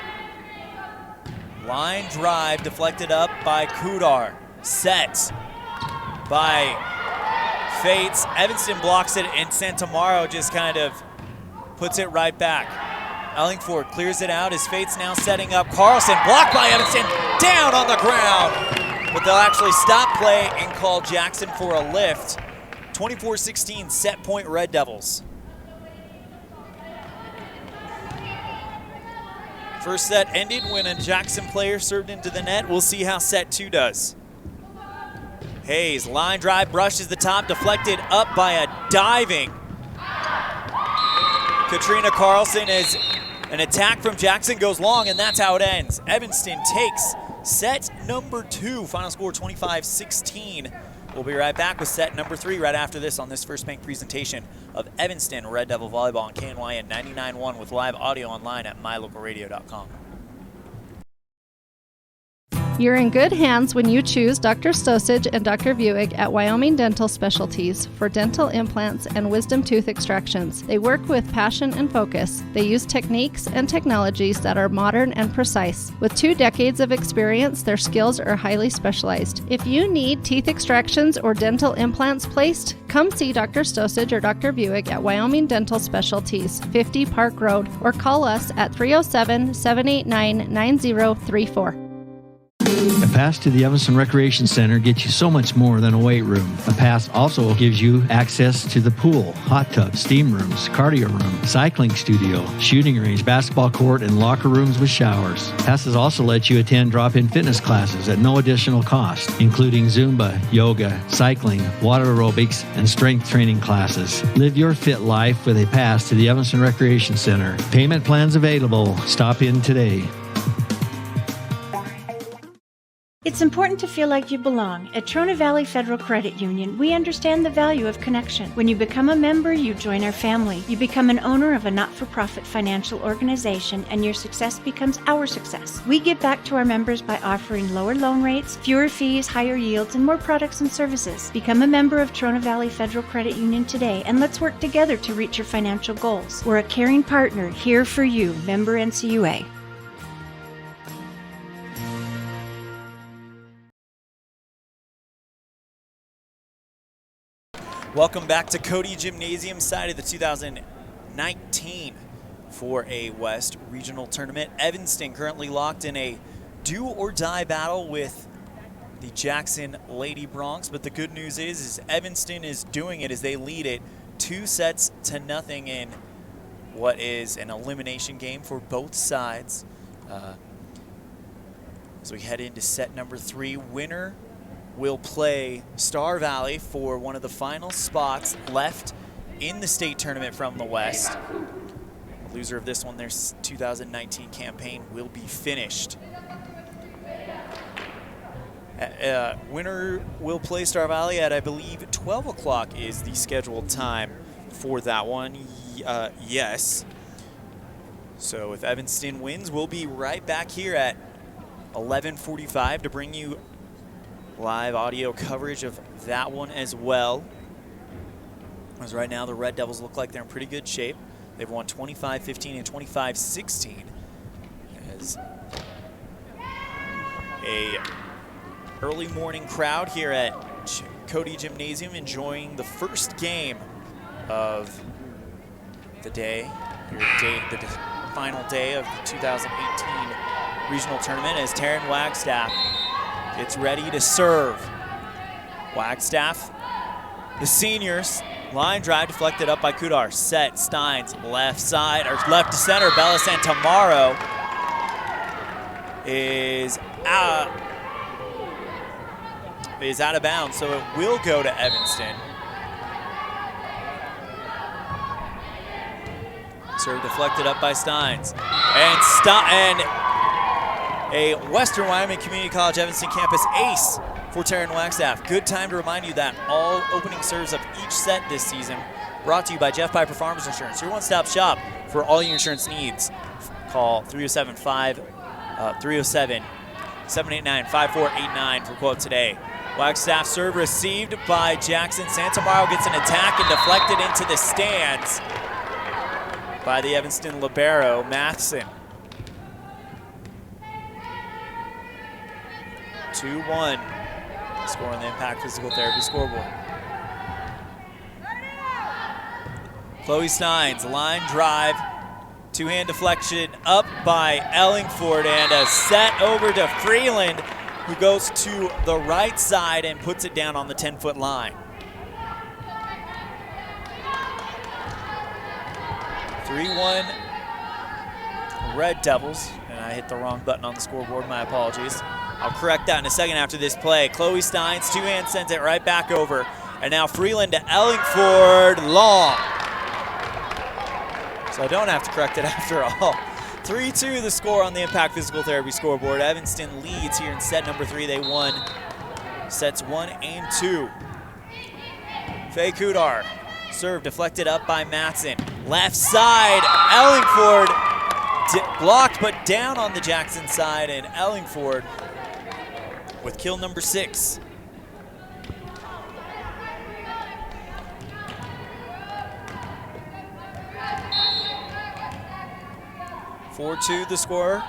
Line drive deflected up by Kudar. Set by Fates. Evanston blocks it, and Santamaro just kind of puts it right back. Ellingford clears it out. His Fate's now setting up. Carlson blocked by Evanston, down on the ground. But they'll actually stop play and call Jackson for a lift. 24-16 set point Red Devils. First set ended when a Jackson player served into the net. We'll see how set 2 does. Hayes, line drive, brushes the top, deflected up by a diving Katrina Carlson. As an attack from Jackson goes long, and that's how it ends. Evanston takes set number 2. Final score 25-16. We'll be right back with set number 3 right after this on this First Bank presentation of Evanston Red Devil Volleyball on KNYN 99.1 with live audio online at mylocalradio.com. You're in good hands when you choose Dr. Stosage and Dr. Buick at Wyoming Dental Specialties for dental implants and wisdom tooth extractions. They work with passion and focus. They use techniques and technologies that are modern and precise. With 2 decades of experience, their skills are highly specialized. If you need teeth extractions or dental implants placed, come see Dr. Stosage or Dr. Buick at Wyoming Dental Specialties, 50 Park Road, or call us at 307-789-9034. A pass to the Evanston Recreation Center gets you so much more than a weight room. A pass also gives you access to the pool, hot tub, steam rooms, cardio room, cycling studio, shooting range, basketball court, and locker rooms with showers. Passes also let you attend drop-in fitness classes at no additional cost, including Zumba, yoga, cycling, water aerobics, and strength training classes. Live your fit life with a pass to the Evanston Recreation Center. Payment plans available. Stop in today. It's important to feel like you belong. At Trona Valley Federal Credit Union, we understand the value of connection. When you become a member, you join our family. You become an owner of a not-for-profit financial organization, and your success becomes our success. We give back to our members by offering lower loan rates, fewer fees, higher yields, and more products and services. Become a member of Trona Valley Federal Credit Union today, and let's work together to reach your financial goals. We're a caring partner here for you. Member NCUA. Welcome back to CODY Gymnasium side of the 2019 4A West Regional Tournament. Evanston currently locked in a do-or-die battle with the Jackson Lady Broncs, but the good news is Evanston is doing it as they lead it 2-0 in what is an elimination game for both sides. As we head into set number 3, winner will play Star Valley for one of the final spots left in the state tournament from the West. The loser of this one, their 2019 campaign, will be finished. Winner will play Star Valley at, I believe, 12 o'clock is the scheduled time for that one. Yes. So if Evanston wins, we'll be right back here at 11:45 to bring you live audio coverage of that one as well. As right now, the Red Devils look like they're in pretty good shape. They've won 25-15 and 25-16. As a early morning crowd here at CODY Gymnasium enjoying the first game of the day, the final day of the 2018 regional tournament, as Taryn Wagstaff gets ready to serve. Wagstaff, the seniors, line drive deflected up by Kudar. Set, Steins, left side, or left to center. Bella Santamaro is out of bounds, so it will go to Evanston. Serve deflected up by Steins. And a Western Wyoming Community College Evanston campus ace for Taryn Wagstaff. Good time to remind you that all opening serves of each set this season brought to you by Jeff Piper Farmers Insurance, your one-stop shop for all your insurance needs. Call 307-789-5489 for quote today. Wagstaff serve received by Jackson. Santamaro gets an attack and deflected into the stands by the Evanston libero, Matheson. 2-1, score on the Impact Physical Therapy scoreboard. Chloe Steins, line drive, Two-hand deflection up by Ellingford, and a set over to Freeland, who goes to the right side and puts it down on the 10-foot line. 3-1 Red Devils, and I hit the wrong button on the scoreboard, my apologies. I'll correct that in a second after this play. Chloe Steins, two-hand sends it right back over, and now Freeland to Ellingford, long. So I don't have to correct it after all. 3-2 the score on the Impact Physical Therapy scoreboard. Evanston leads here in set number 3. They won sets 1 and 2. Faye Kudar, serve deflected up by Matson. Left side, Ellingford blocked but down on the Jackson side, and Ellingford with kill number 6. 4-2 the score.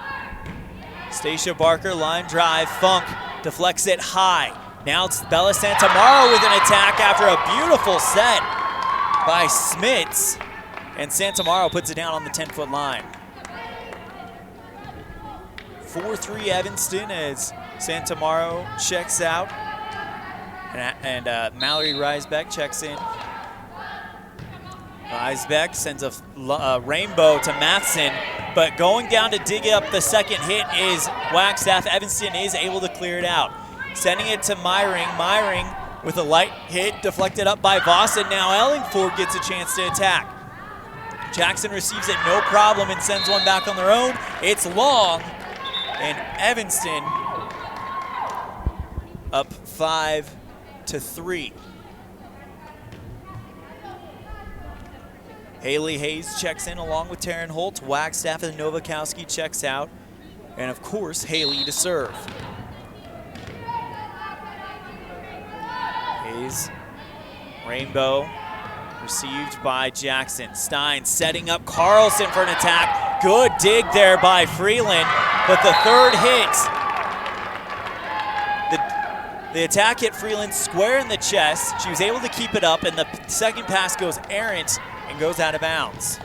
Stacia Barker, line drive, Funk deflects it high. Now it's Bella Santamaro with an attack after a beautiful set by Smits, and Santamaro puts it down on the 10-foot line. 4-3 Evanston as Santamaro checks out, and Mallory Reisbeck checks in. Reisbeck sends a rainbow to Matheson, but going down to dig up the second hit is Wagstaff. Evanston is able to clear it out. Sending it to Myring. Myring with a light hit deflected up by Voss, and now Ellingford gets a chance to attack. Jackson receives it no problem and sends one back on their own. It's long, and Evanston up 5-3. Haley Hayes checks in along with Taryn Holt. Wagstaff and Novakowski checks out. And of course, Haley to serve. Hayes, rainbow, received by Jackson. Stein setting up Carlson for an attack. Good dig there by Freeland, but the third hit. The attack hit Freeland square in the chest. She was able to keep it up, and the second pass goes errant and goes out of bounds.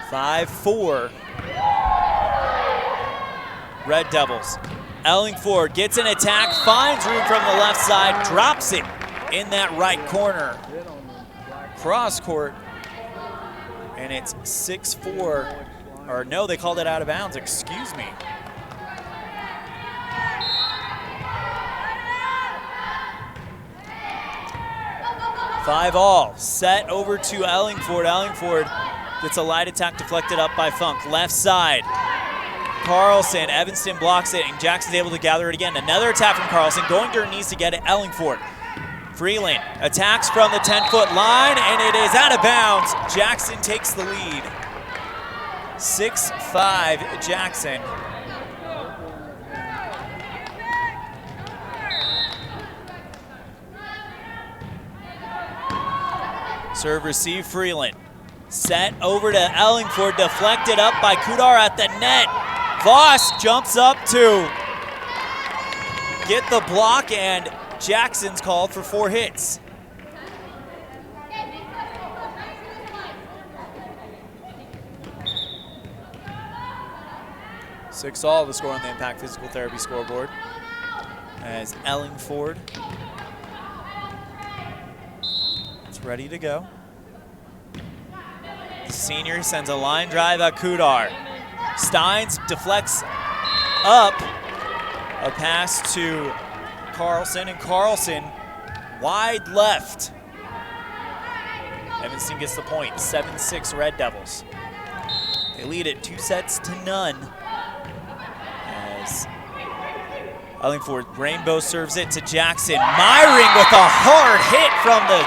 5-4. Red Devils. Ellingford gets an attack, finds room from the left side, drops it in that right corner. Cross court, and it's 6-4. Or no, they called it out of bounds, excuse me. Five all, set over to Ellingford. Ellingford gets a light attack deflected up by Funk. Left side, Carlson, Evanston blocks it, and Jackson's able to gather it again. Another attack from Carlson, going to her knees to get it, Ellingford. Freeland attacks from the 10-foot line, and it is out of bounds. Jackson takes the lead. 6-5 Jackson. Serve receive Freeland. Set over to Ellingford, deflected up by Kudar at the net. Voss jumps up to get the block, and Jackson's called for 4 hits. Six all the score on the Impact Physical Therapy scoreboard as Ellingford is ready to go. The senior sends a line drive at Kudar. Steins deflects up, a pass to Carlson, and Carlson wide left. Evanston gets the point, 7-6 Red Devils. They lead it 2-0 as Ellingford rainbow serves it to Jackson. Myring with a hard hit from the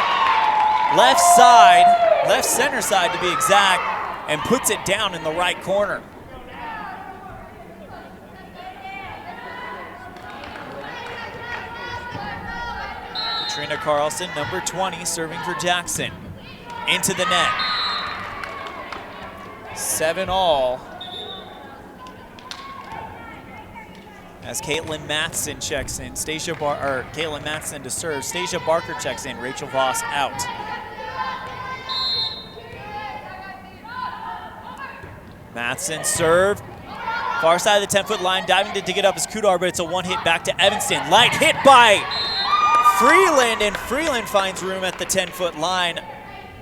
left side, left center side to be exact, and puts it down in the right corner. Katrina Carlson, number 20, serving for Jackson. Into the net. 7 all. As Caitlin Matheson checks in. Caitlin Matheson to serve. Stacia Barker checks in. Rachel Voss out. Matson serve. Far side of the 10-foot line, diving to dig it up is Kudar, but it's a one-hit back to Evanston. Light hit by Freeland, and Freeland finds room at the 10-foot line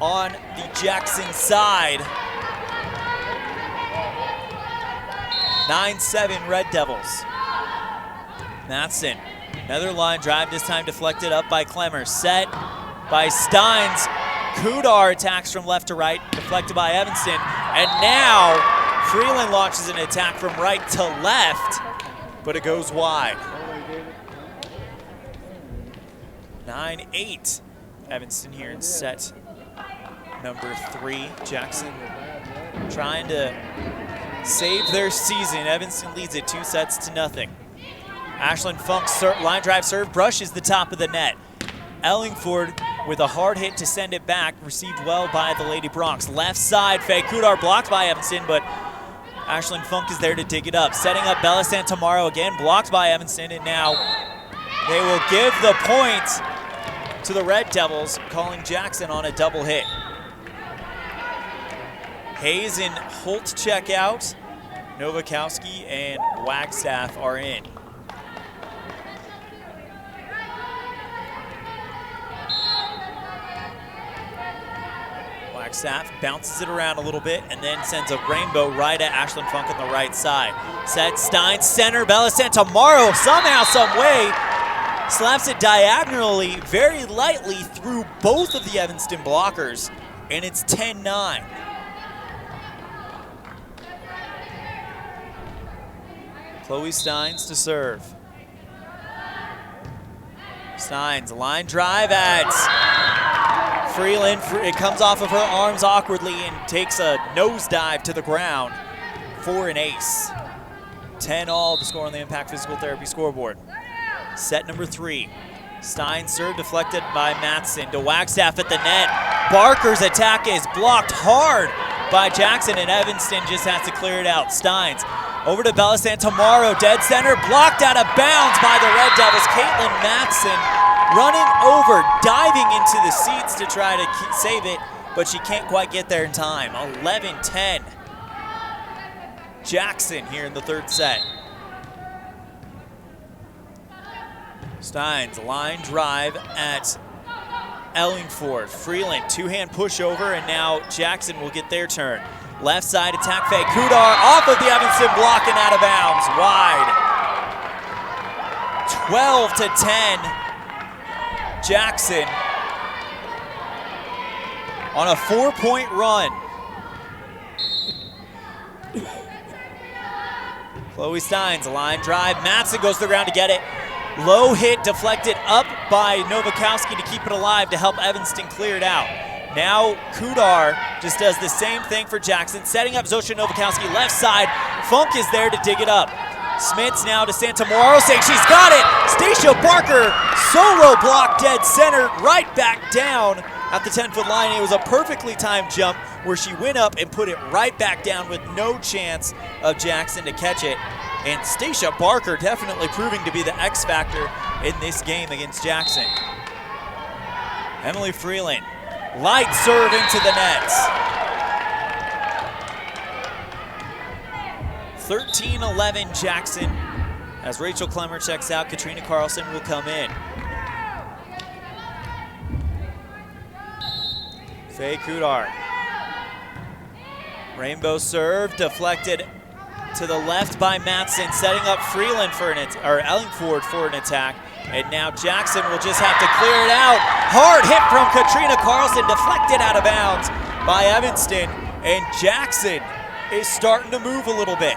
on the Jackson side. 9-7 Red Devils. Matson, another line drive, this time deflected up by Clemmer. Set by Steins. Kudar attacks from left to right, deflected by Evanston. And now Freeland launches an attack from right to left, but it goes wide. 9-8. Evanston here in set number 3. Jackson trying to save their season. Evanston leads it 2-0. Ashlyn Funk's line drive serve brushes the top of the net. Ellingford with a hard hit to send it back, received well by the Lady Bronx. Left side, Faye Kudar blocked by Evanston, but Ashlyn Funk is there to dig it up. Setting up Bella Santamaro again, blocked by Evanston, and now they will give the point to the Red Devils, calling Jackson on a double hit. Hayes and Holt check out. Nowakowski and Wagstaff are in. Wagstaff bounces it around a little bit and then sends a rainbow right at Ashlyn Funk on the right side. Set Stein, center, Bella Santamaro somehow, some way, slaps it diagonally, very lightly through both of the Evanston blockers, and it's 10-9. Chloe Steins to serve. Steins, line drive at Freeland. It comes off of her arms awkwardly and takes a nosedive to the ground for an ace. 10-all the score on the Impact Physical Therapy scoreboard. Set number 3. Steins serve deflected by Matson to Wagstaff at the net. Barker's attack is blocked hard by Jackson, and Evanston just has to clear it out. Steins over to Bella Santamaro, dead center, blocked out of bounds by the Red Devils. Caitlin Matson running over, diving into the seats to try to save it, but she can't quite get there in time. 11-10. Jackson here in the third set. Steins, line drive at Ellingford. Freeland, two-hand pushover, and now Jackson will get their turn. Left side attack fake. Kudar off of the Evanston block and out of bounds, wide. 12-10. Jackson on a 4-point run. Chloe Steins, line drive. Matson goes to the ground to get it. Low hit deflected up by Nowakowski to keep it alive to help Evanston clear it out. Now Kudar just does the same thing for Jackson, setting up Zosha Nowakowski left side. Funk is there to dig it up. Smits now to Santamaro, saying she's got it. Stacia Barker, solo block dead center, right back down at the 10-foot line. It was a perfectly timed jump where she went up and put it right back down with no chance of Jackson to catch it. And Stacia Barker definitely proving to be the X factor in this game against Jackson. Emily Freeland, light serve into the net. 13-11 Jackson. As Rachel Clemmer checks out, Katrina Carlson will come in. Faye Kudar. Rainbow serve deflected to the left by Matson, setting up Freeland for Ellingford for an attack. And now Jackson will just have to clear it out. Hard hit from Katrina Carlson, deflected out of bounds by Evanston. And Jackson is starting to move a little bit.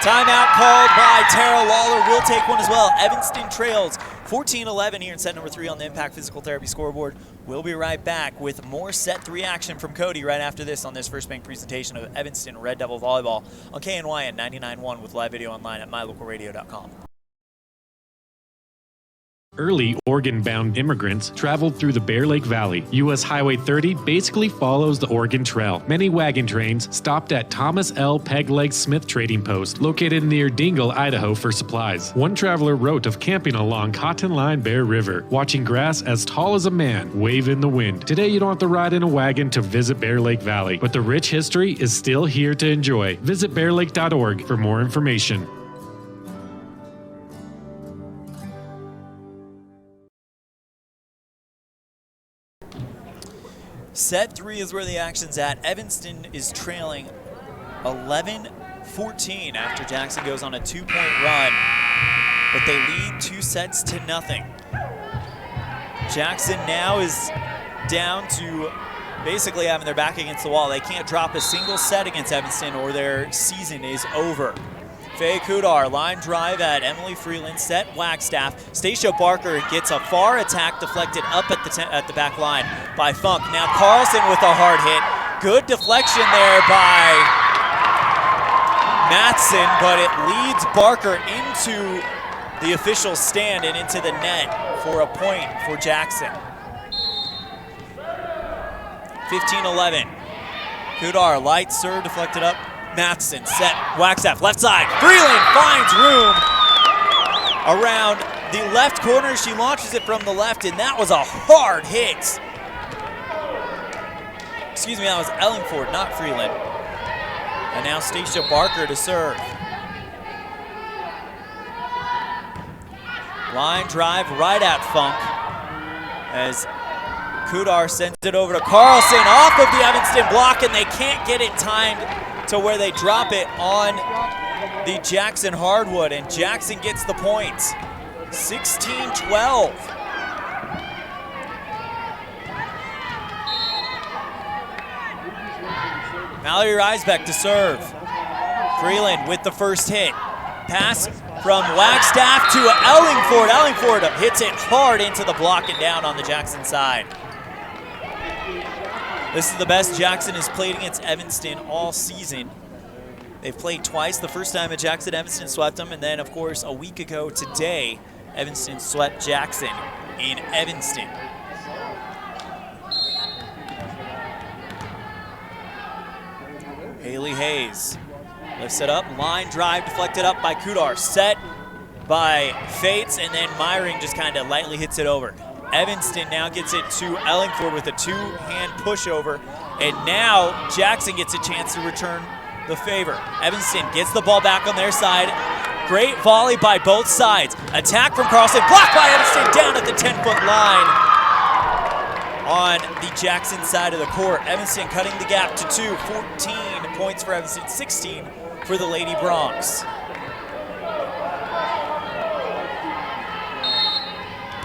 Timeout called by Tara Lawler. We'll take one as well. Evanston trails 14-11 here in set number 3 on the Impact Physical Therapy scoreboard. We'll be right back with more set 3 action from CODY right after this on this First Bank presentation of Evanston Red Devil Volleyball on KNYN 99.1 with live video online at mylocalradio.com. Early Oregon-bound immigrants traveled through the Bear Lake Valley. U.S. Highway 30 basically follows the Oregon Trail. Many wagon trains stopped at Thomas L. Pegleg Smith Trading Post, located near Dingle, Idaho, for supplies. One traveler wrote of camping along Cotton Line Bear River, watching grass as tall as a man wave in the wind. Today, you don't have to ride in a wagon to visit Bear Lake Valley, but the rich history is still here to enjoy. Visit bearlake.org for more information. Set 3 is where the action's at. Evanston is trailing 11-14 after Jackson goes on a 2-point run, but they lead 2-0. Jackson now is down to basically having their back against the wall. They can't drop a single set against Evanston or their season is over. Faye Kudar, line drive at Emily Freeland, set Wagstaff. Stacia Barker gets a far attack deflected up at the back line by Funk. Now Carlson with a hard hit. Good deflection there by Matson, but it leads Barker into the official stand and into the net for a point for Jackson. 15-11. Kudar, light serve deflected up. Matson set, Wagstaff, left side. Freeland finds room around the left corner. She launches it from the left, and that was a hard hit. Excuse me, that was Ellingford, not Freeland. And now Stacia Barker to serve. Line drive right at Funk as Kudar sends it over to Carlson off of the Evanston block, and they can't get it timed to where they drop it on the Jackson hardwood, and Jackson gets the points. 16-12. Mallory Reisbeck to serve. Freeland with the first hit. Pass from Wagstaff to Ellingford. Ellingford hits it hard into the block and down on the Jackson side. This is the best Jackson has played against Evanston all season. They've played twice. The first time at Jackson, Evanston swept them, and then, of course, a week ago today, Evanston swept Jackson in Evanston. Haley Hayes lifts it up. Line drive deflected up by Kudar. Set by Fates, and then Myring just kind of lightly hits it over. Evanston now gets it to Ellingford with a two-hand pushover, and now Jackson gets a chance to return the favor. Evanston gets the ball back on their side. Great volley by both sides. Attack from Carlson, blocked by Evanston down at the 10-foot line on the Jackson side of the court. Evanston cutting the gap to 2, 14 points for Evanston, 16 for the Lady Broncs.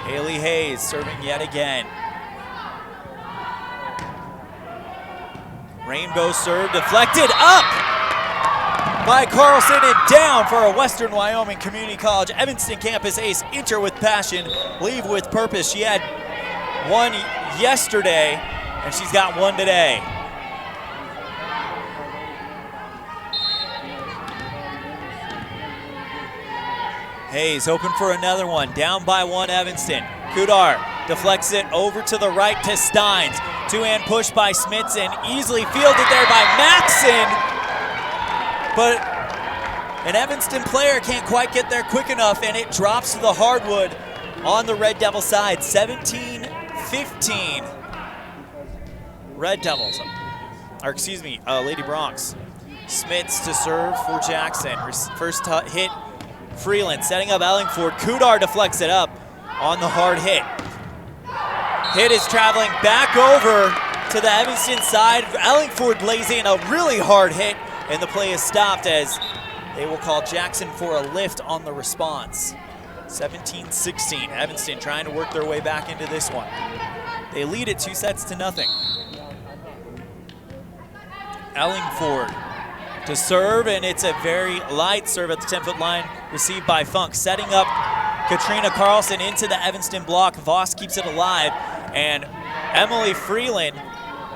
Haley Hayes serving yet again. Rainbow serve deflected up by Carlson and down for a Western Wyoming Community College Evanston campus ace. Enter with passion, leave with purpose. She had one yesterday and she's got one today. Hayes hoping for another one, down by one Evanston. Kudar deflects it over to the right to Steins. Two-hand push by Smits and easily fielded there by Maxson. But an Evanston player can't quite get there quick enough, and it drops to the hardwood on the Red Devil side. 17-15. Red Devils, or excuse me, Lady Broncs. Smits to serve for Jackson. Her first hit, Freeland setting up Ellingford. Kudar deflects it up on the hard hit. Hit is traveling back over to the Evanston side. Ellingford lays in a really hard hit, and the play is stopped as they will call Jackson for a lift on the response. 17-16. Evanston trying to work their way back into this one. They lead it 2-0. Ellingford to serve, and it's a very light serve at the 10-foot line, received by Funk. Setting up Katrina Carlson into the Evanston block. Voss keeps it alive, and Emily Freeland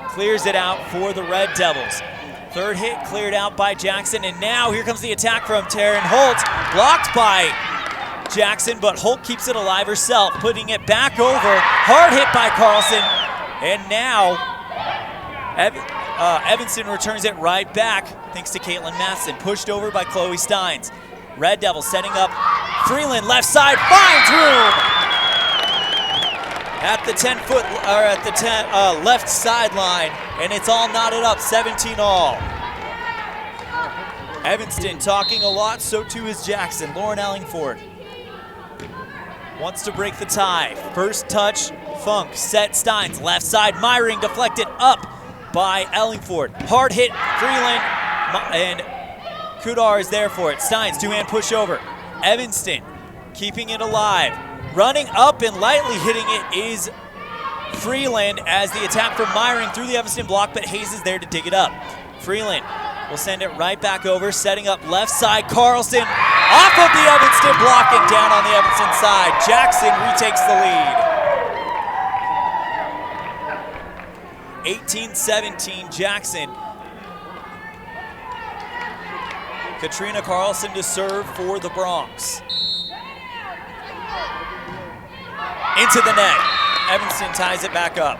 clears it out for the Red Devils. Third hit cleared out by Jackson, and now here comes the attack from Taryn Holt, blocked by Jackson, but Holt keeps it alive herself, putting it back over. Hard hit by Carlson, and now Evanston returns it right back thanks to Caitlin Matson. Pushed over by Chloe Steins. Red Devils setting up. Freeland left side finds room at the 10-foot or at the left sideline, and it's all knotted up, 17-all. Evanston talking a lot, so too is Jackson. Lauren Ellingford wants to break the tie. First touch, Funk, set Steins, left side, Myring deflected up by Ellingford. Hard hit, Freeland, and Kudar is there for it. Steins, two-hand push over. Evanston keeping it alive. Running up and lightly hitting it is Freeland as the attack from Myring through the Evanston block, but Hayes is there to dig it up. Freeland will send it right back over, setting up left side. Carlson off of the Evanston block and down on the Evanston side. Jackson retakes the lead. 18-17 Jackson. Katrina Carlson to serve for the Bronx. Into the net. Evanston ties it back up.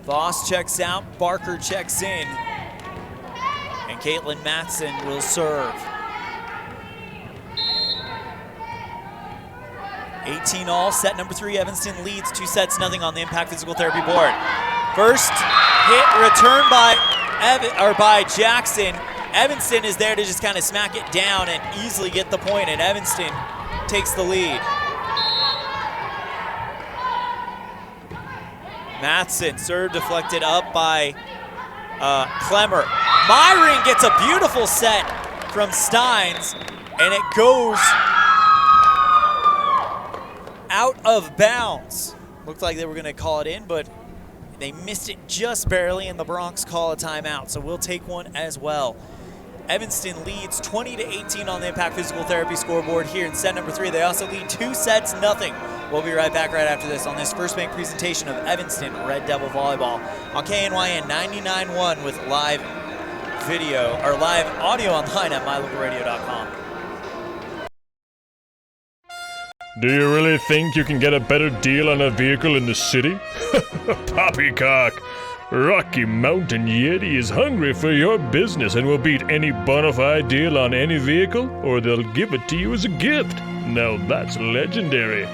Voss checks out, Barker checks in, and Caitlin Matson will serve. 18-all, set number 3, Evanston leads 2-0 on the Impact Physical Therapy board. First hit return by Jackson. Evanston is there to just kind of smack it down and easily get the point, and Evanston takes the lead. Matson, serve deflected up by Klemmer. Myring gets a beautiful set from Steins, and it goes out of bounds. Looked like they were going to call it in, but they missed it just barely, and the Bronx call a timeout, so we'll take one as well. Evanston leads 20-18 on the Impact Physical Therapy scoreboard here in set number 3. They also lead 2-0. We'll be right back right after this on this First Bank presentation of Evanston Red Devil Volleyball on KNYN 99.1 with live video or live audio online at mylocalradio.com. Do you really think you can get a better deal on a vehicle in the city? Poppycock! Rocky Mountain Yeti is hungry for your business and will beat any bona fide deal on any vehicle, or they'll give it to you as a gift. Now that's legendary.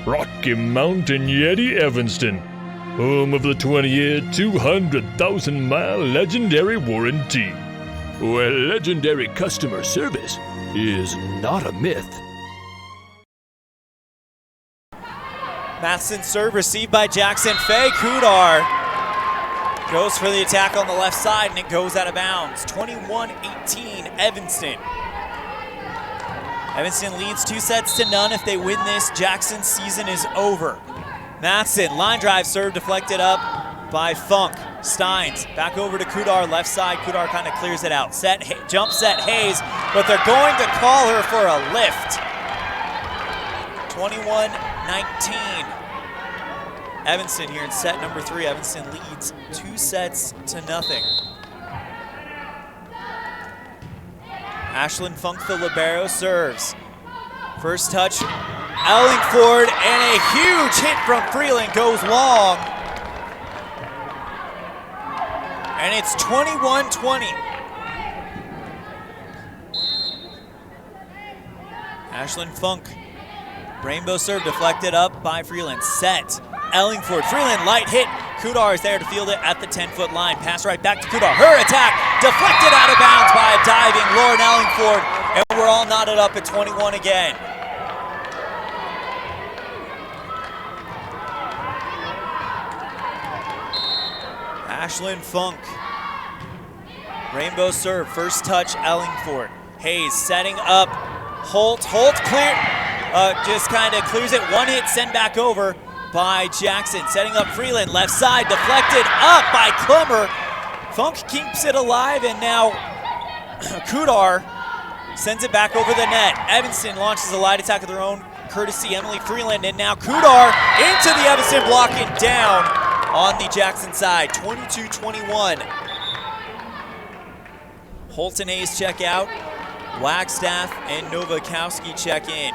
Rocky Mountain Yeti Evanston, home of the 20-year, 200,000-mile legendary warranty, where legendary customer service is not a myth. Matson serve received by Jackson. Faye Kudar goes for the attack on the left side, and it goes out of bounds. 21-18 Evanston. Evanston leads 2-0. If they win this, Jackson's season is over. Matson, line drive serve deflected up by Funk. Steins, back over to Kudar, left side. Kudar kind of clears it out. Jump set Hayes, but they're going to call her for a lift. 21-19. Evanston here in set number 3. Evanston leads 2-0. Ashlyn Funk, the libero, serves. First touch, Ellingford, and a huge hit from Freeland goes long. And it's 21-20. Ashlyn Funk, rainbow serve deflected up by Freeland. Set, Ellingford, Freeland light hit. Kudar is there to field it at the 10-foot line. Pass right back to Kudar. Her attack deflected out of bounds by a diving Lauren Ellingford, and we're all knotted up at 21 again. Ashlyn Funk, rainbow serve, first touch Ellingford. Hayes setting up Holt. Holt clear, just kind of clears it. One hit, sent back over by Jackson. Setting up Freeland, left side, deflected up by Klemmer. Funk keeps it alive, and now Kudar sends it back over the net. Evanston launches a light attack of their own, courtesy Emily Freeland, and now Kudar into the Evanston block and down on the Jackson side, 22-21. Holt and Hayes check out. Wagstaff and Nowakowski check in.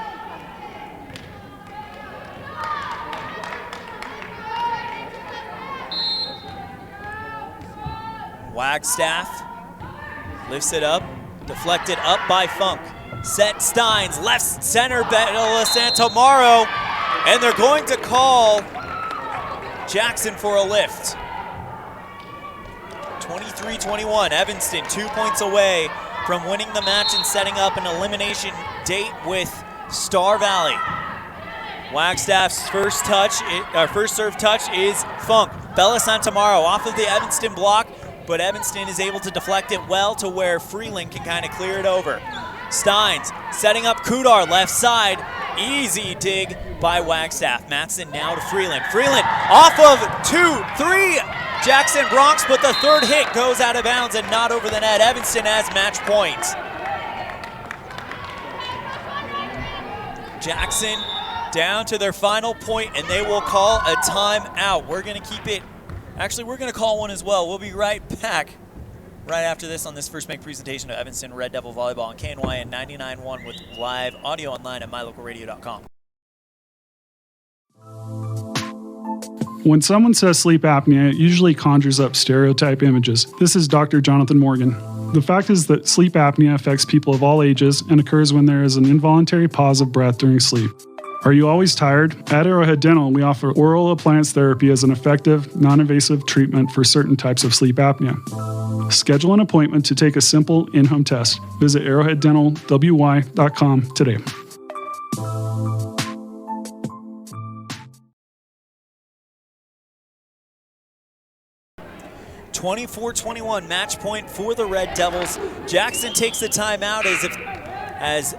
Wagstaff lifts it up, deflected up by Funk. Set Steins, left center battle of Santomaro, and they're going to call Jackson for a lift. 23-21, Evanston 2 points away from winning the match and setting up an elimination date with Star Valley. Wagstaff's first serve touch is Funk. Bella Santomaro off of the Evanston block, but Evanston is able to deflect it well to where Freeland can kind of clear it over. Steins setting up Kudar left side. Easy dig by Wagstaff. Matson now to Freeland. Freeland off of 2-3. Jackson Bronx, but the third hit goes out of bounds and not over the net. Evanston has match point. Jackson down to their final point, and they will call a timeout. We're going to keep it. Actually, we're going to call one as well. We'll be right back right after this on this first make presentation of Evanston Red Devil Volleyball on KNYN 99.1 with live audio online at mylocalradio.com. When someone says sleep apnea, it usually conjures up stereotype images. This is Dr. Jonathan Morgan. The fact is that sleep apnea affects people of all ages and occurs when there is an involuntary pause of breath during sleep. Are you always tired? At Arrowhead Dental, we offer oral appliance therapy as an effective, non-invasive treatment for certain types of sleep apnea. Schedule an appointment to take a simple in-home test. Visit arrowheaddentalwy.com today. 24-21 match point for the Red Devils. Jackson takes the timeout as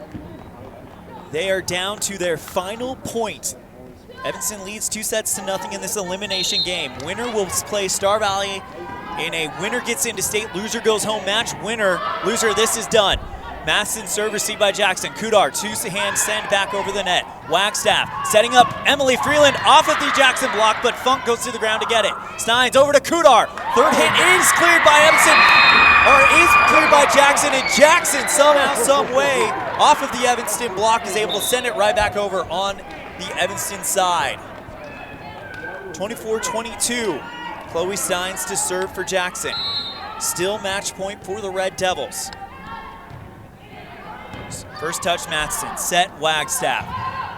they are down to their final point. Evanston leads 2-0 in this elimination game. Winner will play Star Valley in a winner gets into state, loser goes home match. Winner, loser, this is done. Masson serve received by Jackson. Kudar, two-hand send back over the net. Wagstaff setting up Emily Freeland off of the Jackson block, but Funk goes to the ground to get it. Steins over to Kudar. Third hit is cleared by Evanston, or is cleared by Jackson, and Jackson somehow, some way, off of the Evanston block is able to send it right back over on the Evanston side. 24-22. Chloe Steins to serve for Jackson. Still match point for the Red Devils. First touch, Matson. Set, Wagstaff.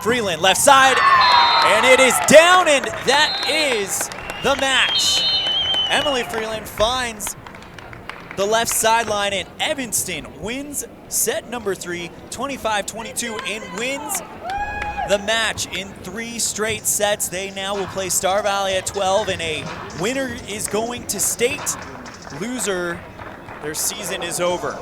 Freeland, left side, and it is down, and that is the match. Emily Freeland finds the left sideline, and Evanston wins set number 3, 25-22, and wins the match in 3 straight sets. They now will play Star Valley at 12, and a winner is going to state. Loser, their season is over.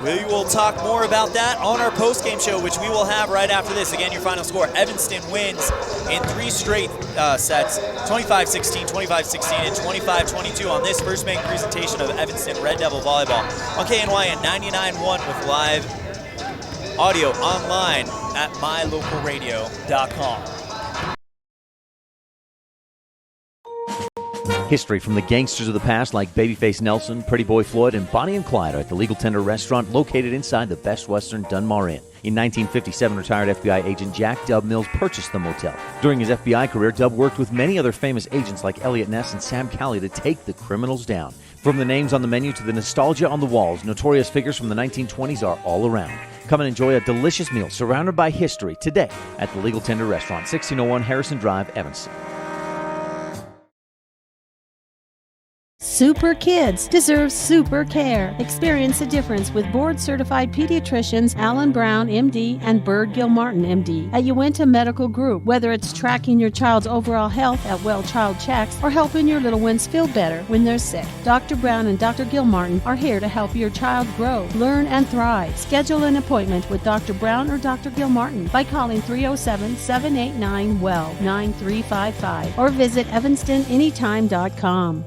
We will talk more about that on our post-game show, which we will have right after this. Again, your final score, Evanston wins in 3 straight sets, 25-16, 25-16, and 25-22 on this first main presentation of Evanston Red Devil Volleyball on KNYN 99.1 with live audio online at mylocalradio.com. History from the gangsters of the past like Babyface Nelson, Pretty Boy Floyd, and Bonnie and Clyde are at the Legal Tender restaurant located inside the Best Western Dunmar Inn. In 1957, retired FBI agent Jack Dub Mills purchased the motel. During his FBI career, Dub worked with many other famous agents like Elliot Ness and Sam Calley to take the criminals down. From the names on the menu to the nostalgia on the walls, notorious figures from the 1920s are all around. Come and enjoy a delicious meal surrounded by history today at the Legal Tender restaurant, 1601 Harrison Drive, Evanston. Super kids deserve super care. Experience the difference with board-certified pediatricians Alan Brown, MD, and Bird Gilmartin, MD, at Uinta Medical Group. Whether it's tracking your child's overall health at Well Child Checks or helping your little ones feel better when they're sick, Dr. Brown and Dr. Gilmartin are here to help your child grow, learn, and thrive. Schedule an appointment with Dr. Brown or Dr. Gilmartin by calling 307-789-WELL 9355 or visit evanstonanytime.com.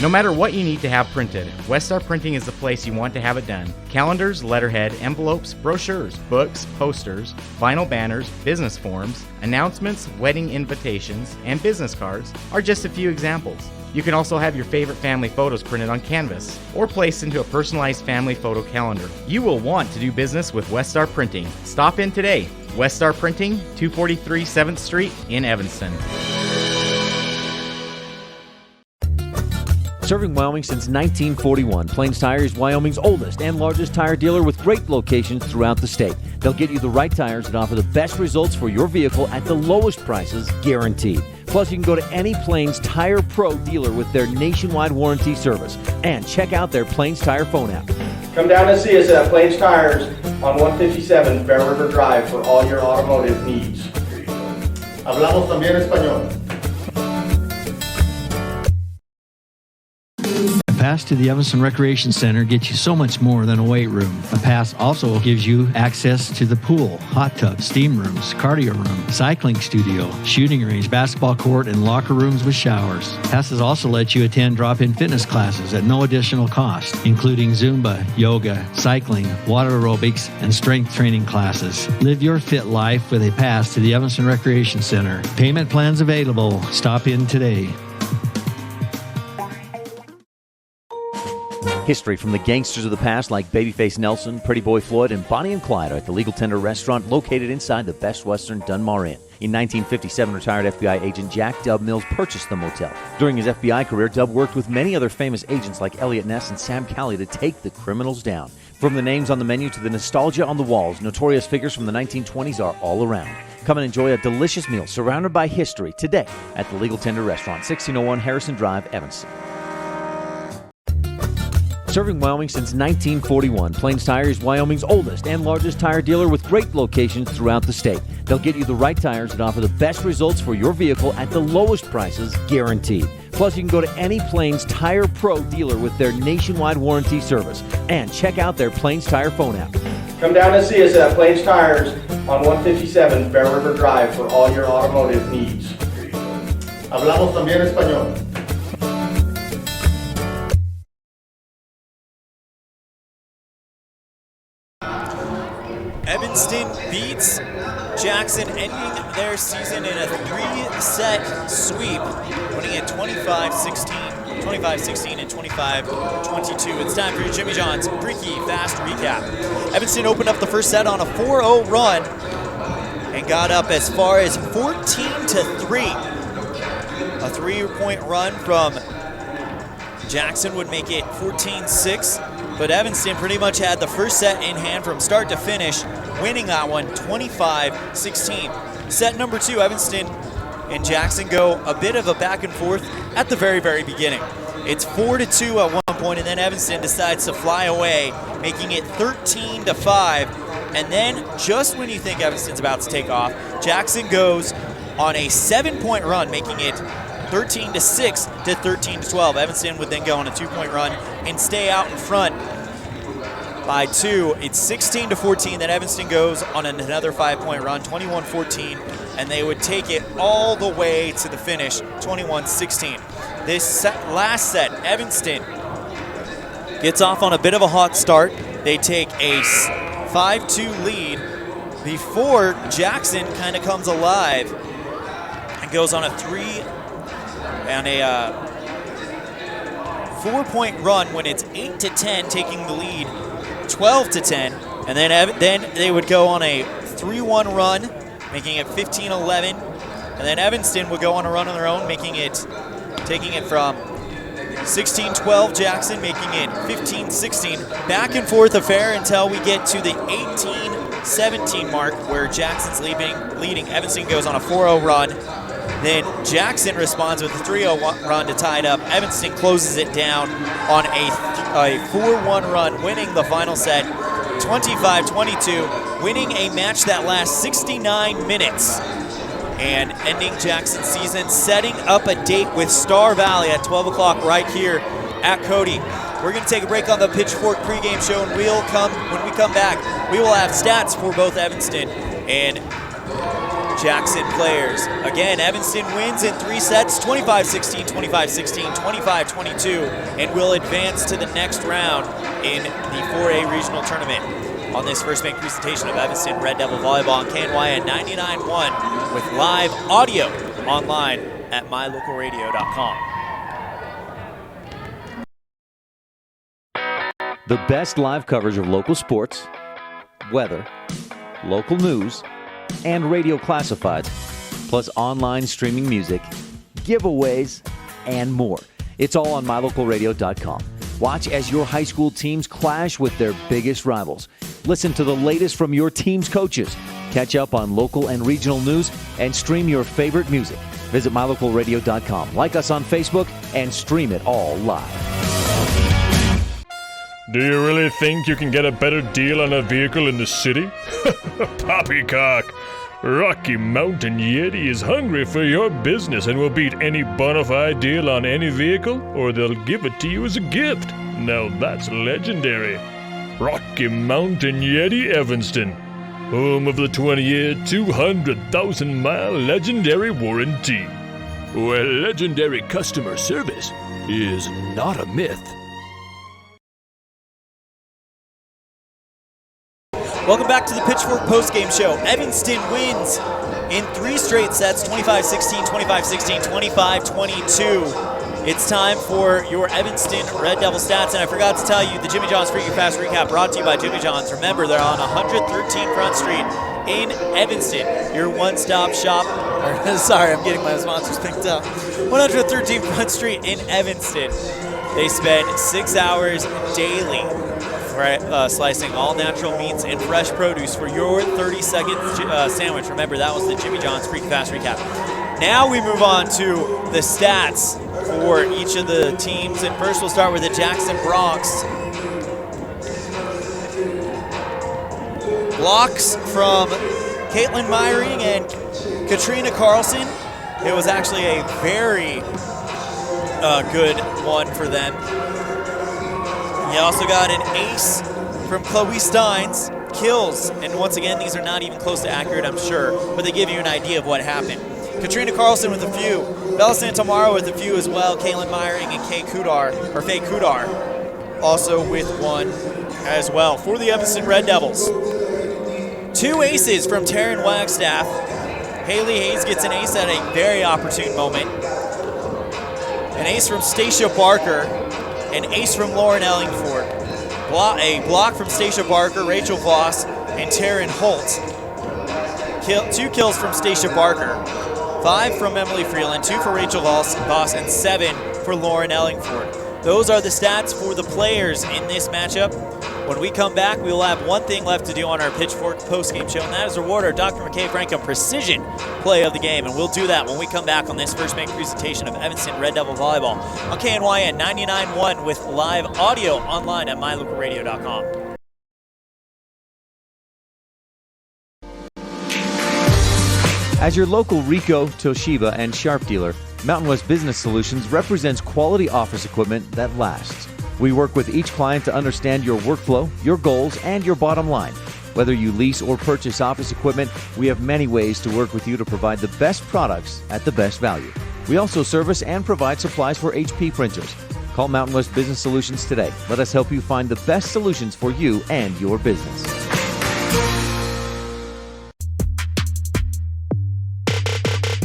No matter what you need to have printed, Westar Printing is the place you want to have it done. Calendars, letterhead, envelopes, brochures, books, posters, vinyl banners, business forms, announcements, wedding invitations, and business cards are just a few examples. You can also have your favorite family photos printed on canvas or placed into a personalized family photo calendar. You will want to do business with Westar Printing. Stop in today. Westar Printing, 243 7th Street in Evanston. Serving Wyoming since 1941, Plains Tire is Wyoming's oldest and largest tire dealer with great locations throughout the state. They'll get you the right tires and offer the best results for your vehicle at the lowest prices, guaranteed. Plus, you can go to any Plains Tire Pro dealer with their nationwide warranty service. And check out their Plains Tire phone app. Come down and see us at Plains Tires on 157 Bear River Drive for all your automotive needs. Hablamos también español. A pass to the Evanston Recreation Center gets you so much more than a weight room. A pass also gives you access to the pool, hot tub, steam rooms, cardio room, cycling studio, shooting range, basketball court, and locker rooms with showers. Passes also let you attend drop-in fitness classes at no additional cost, including Zumba, yoga, cycling, water aerobics, and strength training classes. Live your fit life with a pass to the Evanston Recreation Center. Payment plans available. Stop in today. History from the gangsters of the past like Babyface Nelson, Pretty Boy Floyd, and Bonnie and Clyde are at the Legal Tender restaurant located inside the Best Western Dunmar Inn. In 1957, retired FBI agent Jack Dub Mills purchased the motel. During his FBI career, Dub worked with many other famous agents like Elliot Ness and Sam Cowley to take the criminals down. From the names on the menu to the nostalgia on the walls, notorious figures from the 1920s are all around. Come and enjoy a delicious meal surrounded by history today at the Legal Tender restaurant, 1601 Harrison Drive, Evanston. Serving Wyoming since 1941, Plains Tire is Wyoming's oldest and largest tire dealer with great locations throughout the state. They'll get you the right tires and offer the best results for your vehicle at the lowest prices, guaranteed. Plus, you can go to any Plains Tire Pro dealer with their nationwide warranty service. And check out their Plains Tire phone app. Come down and see us at Plains Tires on 157 Bear River Drive for all your automotive needs. Hablamos también español. Evanston beats Jackson, ending their season in a 3-set sweep, winning it 25-16, 25-16, and 25-22. It's time for your Jimmy John's Freaky Fast Recap. Evanston opened up the first set on a 4-0 run and got up as far as 14-3. A 3-point run from Jackson would make it 14-6. But Evanston pretty much had the first set in hand from start to finish, winning that one 25-16. Set number 2, Evanston and Jackson go a bit of a back and forth at the very, very beginning. It's 4-2 at one point, and then Evanston decides to fly away, making it 13-5. And then, just when you think Evanston's about to take off, Jackson goes on a 7-point run, making it 13-6 to 13-12. Evanston would then go on a 2-point run and stay out in front by 2. It's 16-14. Then Evanston goes on another 5-point run, 21-14, and they would take it all the way to the finish, 21-16. This last set, Evanston gets off on a bit of a hot start. They take a 5-2 lead before Jackson kind of comes alive and goes on a 4-point run when it's 8-10, taking the lead 12-10, and then they would go on a 3-1 run, making it 15-11, and then Evanston would go on a run on their own, taking it from 16-12 Jackson, making it 15-16. Back and forth affair until we get to the 18-17 mark, where Jackson's leading. Evanston goes on a 4-0 run. Then Jackson responds with a 3-0 run to tie it up. Evanston closes it down on a 4-1 run, winning the final set 25-22, winning a match that lasts 69 minutes and ending Jackson's season, setting up a date with Star Valley at 12 o'clock right here at CODY. We're going to take a break on the Pitchfork pregame show, and when we come back, we will have stats for both Evanston and Jackson players. Again, Evanston wins in 3 sets, 25-16, 25-16, 25-22, and will advance to the next round in the 4A regional tournament. On this first bank presentation of Evanston Red Devil Volleyball on KNYN 99.1 with live audio online at mylocalradio.com. The best live coverage of local sports, weather, local news, and radio classifieds, plus online streaming music, giveaways, and more. It's all on mylocalradio.com. Watch as your high school teams clash with their biggest rivals. Listen to the latest from your team's coaches. Catch up on local and regional news and stream your favorite music. Visit mylocalradio.com. Like us on Facebook and stream it all live. Do you really think you can get a better deal on a vehicle in the city? Poppycock! Rocky Mountain Yeti is hungry for your business and will beat any bona fide deal on any vehicle, or they'll give it to you as a gift. Now that's legendary. Rocky Mountain Yeti Evanston, home of the 20-year, 200,000-mile legendary warranty, where legendary customer service is not a myth. Welcome back to the Pitchfork Postgame Show. Evanston wins in 3 straight sets, 25-16, 25-16, 25-22. It's time for your Evanston Red Devil stats, and I forgot to tell you, the Jimmy John's Freaky Fast Recap brought to you by Jimmy John's. Remember, they're on 113 Front Street in Evanston, your one-stop shop. Sorry, I'm getting my sponsors picked up. 113 Front Street in Evanston. They spend 6 hours daily slicing all natural meats and fresh produce for your 30-second sandwich. Remember, that was the Jimmy John's Freaky Fast Recap. Now we move on to the stats for each of the teams. And first we'll start with the Jackson Bronx. Blocks from Caitlin Meyering and Katrina Carlson. It was actually a very good one for them. You also got an ace from Chloe Steins, kills, and once again, these are not even close to accurate, I'm sure, but they give you an idea of what happened. Katrina Carlson with a few, Bella Santomaro with a few as well, Caitlin Meyering and Faye Kudar also with one as well. For the Evanston Red Devils, 2 aces from Taryn Wagstaff. Haley Hayes gets an ace at a very opportune moment. An ace from Stacia Barker. An ace from Lauren Ellingford. A block from Stacia Barker, Rachel Voss, and Taryn Holt. 2 kills from Stacia Barker. 5 from Emily Freeland, 2 for Rachel Voss, and 7 for Lauren Ellingford. Those are the stats for the players in this matchup. When we come back, we will have one thing left to do on our Pitchfork postgame show, and that is reward our Dr. McKay Frankham Precision Play of the Game. And we'll do that when we come back on this first bank presentation of Evanston Red Devil Volleyball on KNYN 99.1 with live audio online at mylocalradio.com. As your local Ricoh, Toshiba, and Sharp dealer, Mountain West Business Solutions represents quality office equipment that lasts. We work with each client to understand your workflow, your goals, and your bottom line. Whether you lease or purchase office equipment, we have many ways to work with you to provide the best products at the best value. We also service and provide supplies for HP printers. Call Mountain West Business Solutions today. Let us help you find the best solutions for you and your business.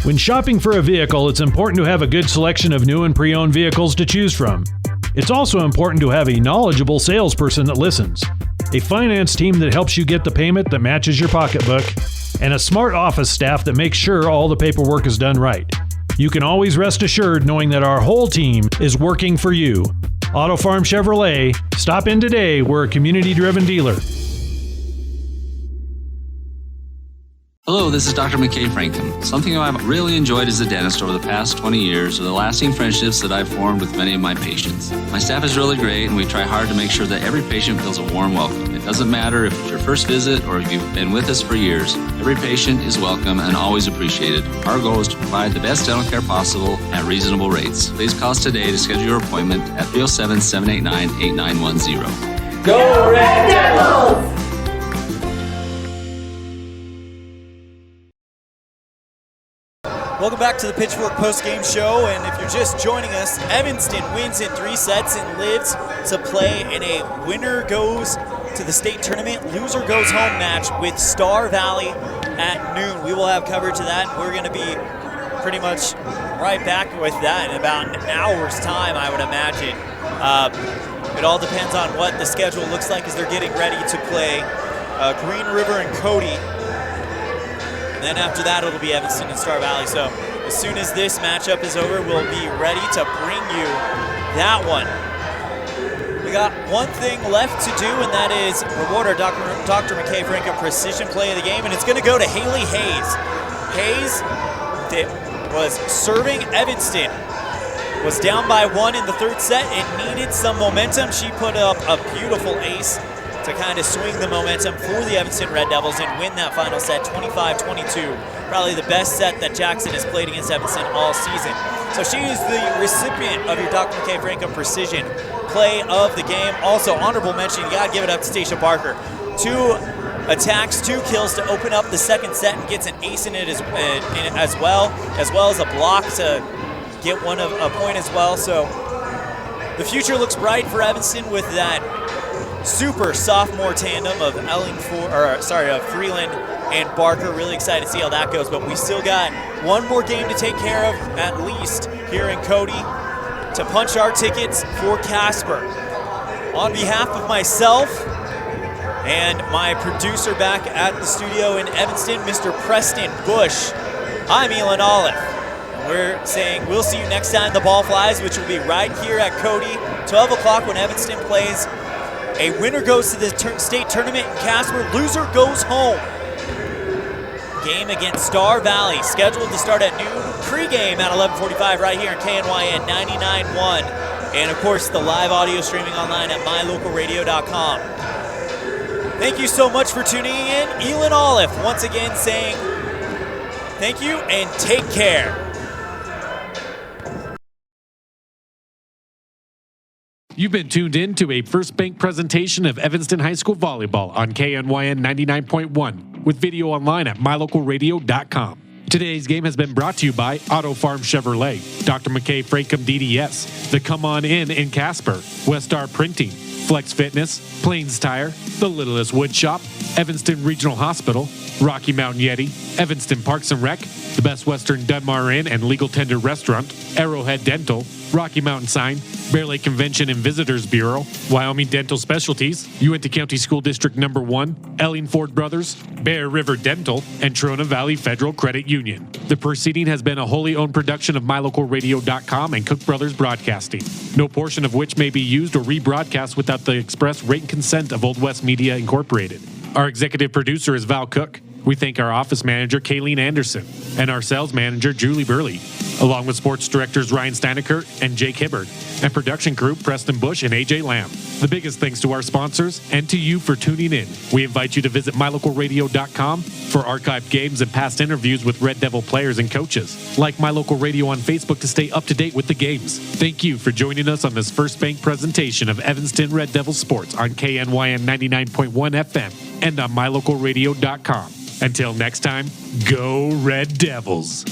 When shopping for a vehicle, it's important to have a good selection of new and pre-owned vehicles to choose from. It's also important to have a knowledgeable salesperson that listens, a finance team that helps you get the payment that matches your pocketbook, and a smart office staff that makes sure all the paperwork is done right. You can always rest assured knowing that our whole team is working for you. Auto Farm Chevrolet, stop in today. We're a community-driven dealer. Hello, this is Dr. McKay Frankham. Something I've really enjoyed as a dentist over the past 20 years are the lasting friendships that I've formed with many of my patients. My staff is really great, and we try hard to make sure that every patient feels a warm welcome. It doesn't matter if it's your first visit or if you've been with us for years. Every patient is welcome and always appreciated. Our goal is to provide the best dental care possible at reasonable rates. Please call us today to schedule your appointment at 307-789-8910. Go Red Devils! Welcome back to the Pitchfork Postgame Show, and if you're just joining us, Evanston wins in 3 sets and lives to play in a winner goes to the state tournament, loser goes home match with Star Valley at noon. We will have coverage of that. We're going to be pretty much right back with that in about an hour's time, I would imagine. It all depends on what the schedule looks like as they're getting ready to play Green River and CODY. Then after that, it'll be Evanston and Star Valley. So as soon as this matchup is over, we'll be ready to bring you that one. We got one thing left to do, and that is reward our Dr. McKay Franco Precision Play of the Game, and it's going to go to Haley Hayes. Hayes was serving Evanston, was down by 1 in the 3rd set. It needed some momentum. She put up a beautiful ace to kind of swing the momentum for the Evanston Red Devils and win that final set 25-22. Probably the best set that Jackson has played against Evanston all season. So she is the recipient of your Dr. McKay Franco Precision Play of the Game. Also, honorable mention, you got to give it up to Stacia Barker. 2 attacks, 2 kills to open up the 2nd set and gets an ace in it as well as a block to get a point as well. So the future looks bright for Evanston with that super sophomore tandem of Freeland and Barker. Really excited to see how that goes, but we still got one more game to take care of, at least here in CODY, to punch our tickets for Casper. On behalf of myself and my producer back at the studio in Evanston, Mr. Preston Bush, I'm ELAN OLLIFF. We're saying we'll see you next time the ball flies, which will be right here at CODY, 12 o'clock when Evanston plays. A winner goes to the state tournament in Casper, loser goes home. Game against Star Valley, scheduled to start at noon, pregame at 11:45 right here in KNYN 99.1. And of course, the live audio streaming online at mylocalradio.com. Thank you so much for tuning in. ELAN OLLIFF once again saying thank you and take care. You've been tuned in to a First Bank presentation of Evanston High School Volleyball on KNYN 99.1 with video online at mylocalradio.com. Today's game has been brought to you by Auto Farm Chevrolet, Dr. McKay Frankum DDS, the Come On In Casper, Westar Printing, Flex Fitness, Plains Tire, The Littlest Wood Shop, Evanston Regional Hospital, Rocky Mountain Yeti, Evanston Parks and Rec, the Best Western Dunmar Inn and Legal Tender Restaurant, Arrowhead Dental, Rocky Mountain Sign, Bear Lake Convention and Visitors Bureau, Wyoming Dental Specialties, Uinta County School District No. 1, Elling Ford Brothers, Bear River Dental, and Trona Valley Federal Credit Union. The proceeding has been a wholly owned production of mylocalradio.com and Cook Brothers Broadcasting, no portion of which may be used or rebroadcast without the express written consent of Old West Media Incorporated. Our executive producer is Val Cook. We thank our office manager, KNYN Anderson, and our sales manager, Julie Burley, along with sports directors Ryan Steinekert and Jake Hibbard, and production crew Preston Bush and AJ Lamb. The biggest thanks to our sponsors and to you for tuning in. We invite you to visit mylocalradio.com for archived games and past interviews with Red Devil players and coaches. Like My Local Radio on Facebook to stay up to date with the games. Thank you for joining us on this First Bank presentation of Evanston Red Devil Sports on KNYN 99.1 FM and on mylocalradio.com. Until next time, go Red Devils.